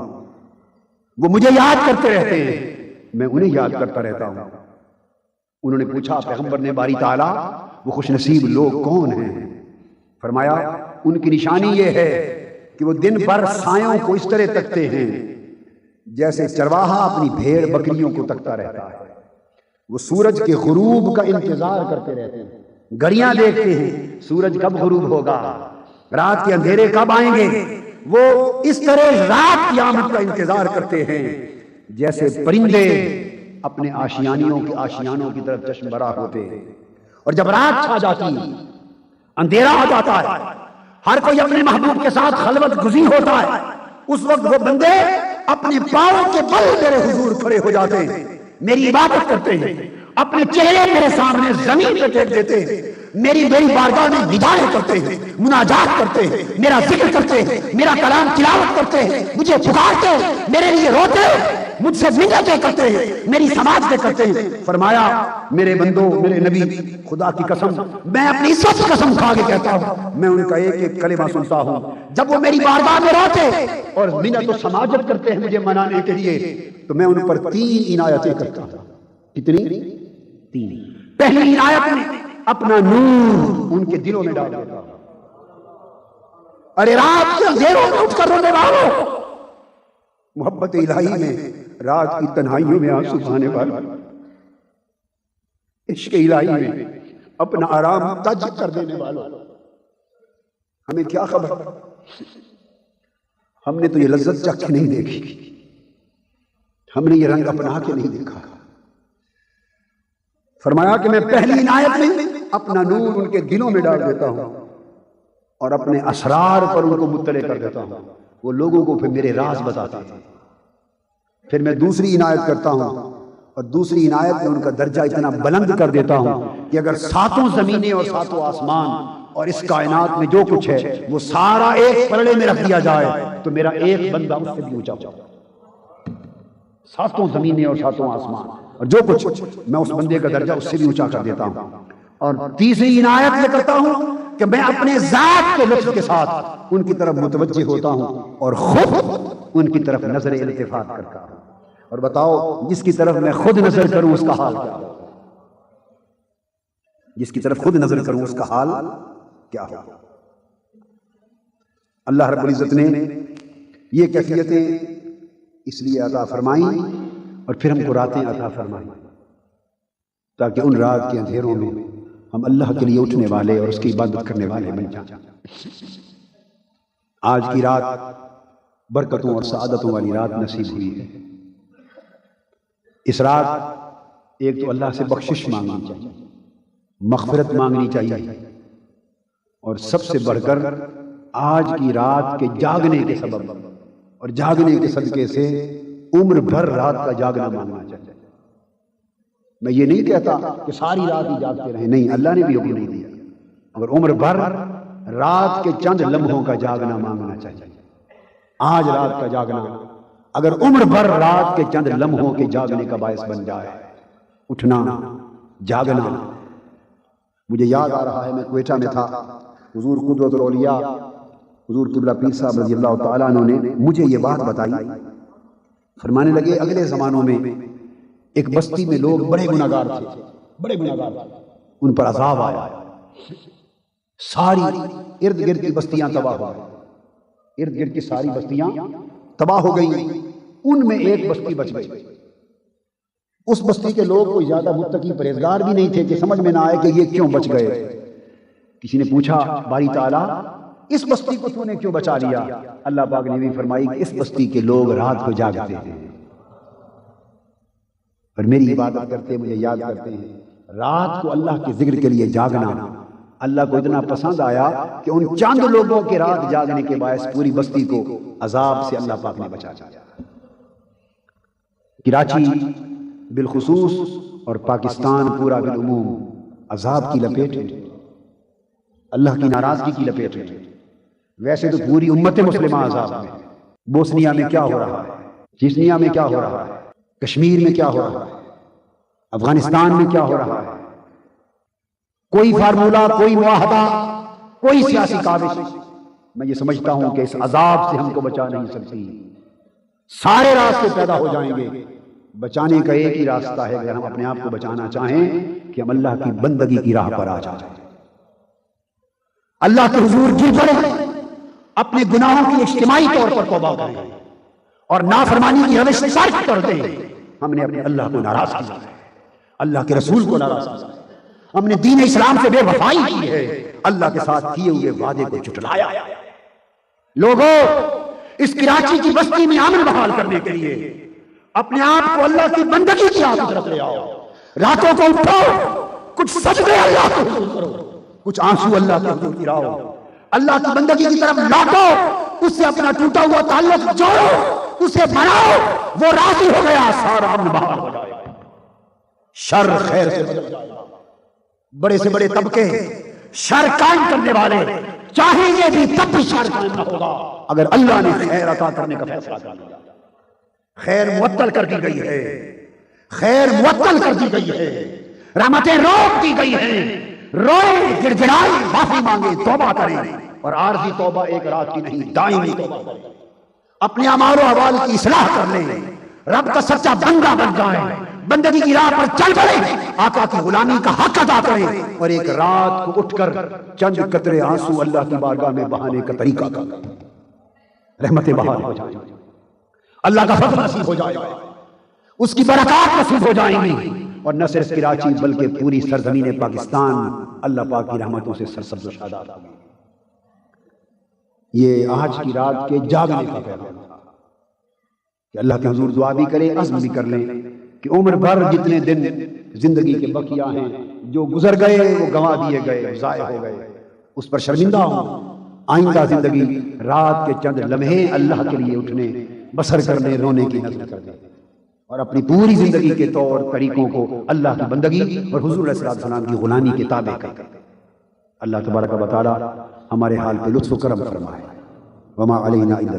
وہ مجھے یاد کرتے رہتے ہیں میں انہیں یاد کرتا رہتا ہوں۔ انہوں نے پوچھا پیغمبر نے باری تعالیٰ وہ خوش نصیب لوگ کون ہیں؟ فرمایا ان کی نشانی یہ ہے کہ وہ دن بھر سایوں کو اس طرح تکتے ہیں جیسے چرواہا اپنی بھیڑ بکریوں کو تکتا رہتا ہے، وہ سورج کے غروب کا انتظار کرتے رہتے ہیں، گھڑیاں دیکھتے ہیں سورج کب غروب ہوگا، رات کے اندھیرے کب آئیں گے، وہ اس طرح رات کی آمد کا انتظار کرتے ہیں جیسے پرندے اپنے آشیانوں کی طرف چشم برا ہوتے ہیں۔ اور جب رات چھا جاتی اندھیرا ہو جاتا ہے ہر کوئی اپنے محبوب کے ساتھ خلوت گزین ہوتا ہے، اس وقت وہ بندے اپنے پاؤں کے بل میرے حضور کھڑے ہو جاتے ہیں، میری عبادت کرتے ہیں، اپنے چہرے میرے سامنے زمین پہ ٹیک دیتے ہیں، میری بارگاہ میں ندائیں کرتے ہیں، مناجات کرتے ہیں، میرا ذکر کرتے ہیں، میرا کلام تلاوت کرتے ہیں، مجھے پکارتے ہیں، میرے لیے روتے ہیں، مجھ سے منتیں کرتے ہیں، میری سماعتیں کرتے ہیں۔ فرمایا میرے بندوں میرے نبی خدا کی قسم میں اپنی عزت کی قسم کھا کے کہتا ہوں میں ان کا ایک ایک کلمہ سنتا ہوں، جب وہ میری بارگاہ میں روتے اور منت و سماجت کرتے ہیں مجھے منانے کے لیے تو میں ان پر 3 عنایتیں کرتا ہوں۔ کتنی؟ 3۔ پہلی عنایت میں اپنا نور ان کے دلوں میں ڈال دیتا ہوں۔ ارے رات کے اندھیروں میں اٹھ کر رونے والوں، محبت الہی میں رات کی تنہائیوں میں آنسو بہانے والے، عشق الہی میں اپنا آرام تج کر دینے والوں، ہمیں کیا خبر، ہم نے تو یہ لذت چکھ نہیں دیکھی، ہم نے یہ رنگ اپنا کے نہیں دیکھا۔ فرمایا کہ میں پہلی عنایت میں اپنا نور ان کے دلوں میں ڈال دیتا ہوں اور اپنے اسرار پر ان کو مطلع کر دیتا ہوں، وہ لوگوں کو پھر میرے راز بتاتے ہیں۔ پھر میں دوسری عنایت کرتا ہوں، اور دوسری عنایت میں ان کا درجہ اتنا بلند کر دیتا ہوں کہ اگر ساتوں زمینیں اور ساتوں آسمان اور اس کائنات میں جو کچھ ہے وہ سارا ایک پلڑے میں رکھ دیا جائے تو میرا ایک بندہ اس سے بھی اونچا ہو، ساتوں زمینیں اور ساتوں آسمان اور جو کچھ، میں اس بندے کا درجہ اس سے بھی اونچا کر دیتا ہوں۔ اور تیسری عنایت میں کرتا ہوں کہ میں اپنے ذات کے لطف کے ساتھ ان کی طرف متوجہ ہوتا ہوں اور خود ان کی طرف نظر التفات کرتا ہوں۔ اور بتاؤ، جس کی طرف میں خود نظر کروں اس کا حال کیا ہو؟ جس کی طرف خود نظر کروں اس کا حال کیا ہو؟ اللہ رب العزت نے یہ کیفیتیں اس لیے عطا فرمائیں اور پھر ہم کو راتیں عطا فرمائیں تاکہ ان رات کے اندھیروں میں ہم اللہ کے لیے اٹھنے والے اور اس کی عبادت کرنے والے بن جائیں۔ آج کی رات برکتوں اور سعادتوں والی رات نصیب ہوئی ہے۔ اس رات ایک تو اللہ سے بخشش مانگنی چاہیے، مغفرت مانگنی چاہیے، اور سب سے بڑھ کر آج کی رات کے جاگنے کے سبب اور جاگنے کے صدقے سے عمر بھر رات کا جاگنا مانگنا چاہیے۔ میں یہ نہیں کہتا کہ ساری رات ہی جاگتے رہیں، نہیں، اللہ نے بھی حکم نہیں دیا، مگر عمر بھر رات کے چند لمحوں کا جاگنا مانگنا چاہیے۔ آج رات کا جاگنا اگر عمر بھر رات کے چند لمحوں کے جاگنے کا باعث بن جائے، اٹھنا، جاگنا۔ مجھے یاد آ رہا ہے، میں کوئٹہ میں تھا، حضور قدوۃ الاولیاء حضور قبلہ پیر صاحب رضی اللہ تعالیٰ عنہ نے مجھے یہ بات بتائی۔ فرمانے لگے اگلے زمانوں میں ایک بستی میں لوگ بڑے گناہگار تھے، بڑے گناہگار، ان پر عذاب آیا، ساری ارد گرد کی بستیاں تباہ ہو گئی، ارد گرد کی ساری بستیاں تباہ ہو گئی، ان میں ایک بستی بچ گئی۔ اس بستی کے لوگ کوئی زیادہ متقی پرہیزگار بھی نہیں تھے کہ سمجھ میں نہ آئے کہ یہ کیوں بچ گئے۔ کسی نے پوچھا، باری تعالیٰ اس بستی کو تو نے کیوں بچا لیا؟ اللہ پاک نے بھی فرمائی کہ اس بستی کے لوگ رات کو جاگتے ہیں اور میری عبادت کرتے، مجھے یاد کرتے ہیں۔ رات کو اللہ کے ذکر کے لیے جاگنا اللہ کو اتنا پسند آیا کہ ان چند لوگوں کے رات جاگنے کے باعث پوری بستی کو عذاب سے اللہ پاک نے بچا دیا۔ کراچی بالخصوص اور پاکستان پورا بالعموم عذاب کی لپیٹ ہے، اللہ کی ناراضگی کی لپیٹ ہے۔ ویسے تو پوری امت مسلمہ عذاب میں، بوسنیا میں کیا ہو رہا ہے، چچنیا میں کیا ہو رہا ہے، کشمیر میں کیا ہو رہا ہے، افغانستان میں کیا ہو رہا ہے، کوئی فارمولہ، کوئی معاہدہ، کوئی سیاسی کاوش میں یہ سمجھتا ہوں کہ اس عذاب سے ہم کو بچا نہیں سکتی۔ سارے راستے پیدا ہو جائیں گے، بچانے کا ایک ہی راستہ ہے اگر ہم اپنے آپ کو بچانا چاہیں کہ ہم اللہ کی بندگی کی راہ پر آ جائیں، اللہ کے حضور گر پڑیں، اپنے گناہوں کی اجتماعی طور پر توبہ کریں اور نافرمانی کی روش ترک کر دیں۔ ہم نے اپنے اللہ کو ناراض کیا ہے، اللہ کے رسول کو ناراض کیا ہے، ہم نے دین اسلام سے بے وفائی کی ہے، اللہ کے ساتھ کیے ہوئے وعدے کو جھٹلایا۔ لوگوں، اس کراچی کی بستی میں امن بحال کرنے کے لیے اپنے آپ کو اللہ کی بندگی کی عادت رکھ لے آؤ، راتوں کو اٹھو، کچھ سجدے اللہ کو حضور کرو، کچھ آنسو اللہ کے حضور گراؤ، اللہ کی بندگی کی طرف لوٹو، اس سے اپنا ٹوٹا ہوا تعلق جوڑو، اسے بناؤ، وہ راضی ہو گیا، سارا امن بحال ہو جائے گا، شر خیر سے بدل جائے گا۔ بڑے سے بڑے طبقے شر قائم کرنے والے چاہیں گے بھی تب بھی شر قائم نہ ہوگا اگر اللہ نے خیر عطا کرنے کا فیصلہ کر لیا۔ خیر معطل کر دی گئی ہے، خیر معطل کر دی گئی ہے، رحمتیں روک دی گئی ہیں، روئیں، گڑگڑائیں، معافی مانگیں، توبہ کریں، اور عارضی توبہ ایک رات کی نہیں، دائمی توبہ کریں، اپنے اعمال و احوال کی اصلاح کر لیں، رب کا سچا بندہ بن جائیں، بندگی کی راہ پر چل پڑیں، آقا کی غلامی کا حق ادا کریں، اور ایک رات کو اٹھ کر چند قطرے آنسو اللہ کی بارگاہ میں بہانے کا طریقہ کریں، رحمتیں بہار ہو جائیں، اللہ کا فضل نصیب ہو جائے گا، اس کی برکات نصیب ہو جائیں گی، اور نہ صرف کراچی بلکہ پوری سرزمین پاکستان اللہ پاک کی رحمتوں سے سرسبز و شاداب ہوگی۔ یہ آج کی رات کے جاگنے کا پیغام تھا کہ اللہ کے حضور دعا بھی کریں، عزم بھی کر لیں کہ عمر بھر جتنے دن زندگی کے بقیہ ہیں جو گزر گئے وہ گنوا دیے گئے، ضائع ہو گئے، اس پر شرمندہ ہوں، آئندہ زندگی رات کے چند لمحے اللہ کے لیے اٹھنے بسر کرنے رونے کی نظر کر دیں اور اپنی پوری زندگی کے طور طریقوں کو اللہ کی بندگی اور حضور علیہ السلام کی غلامی کے تابع کر دیں۔ اللہ تبارک و تعالی ہمارے حال پہ لطف و کرم فرمائے۔ وما علینا الا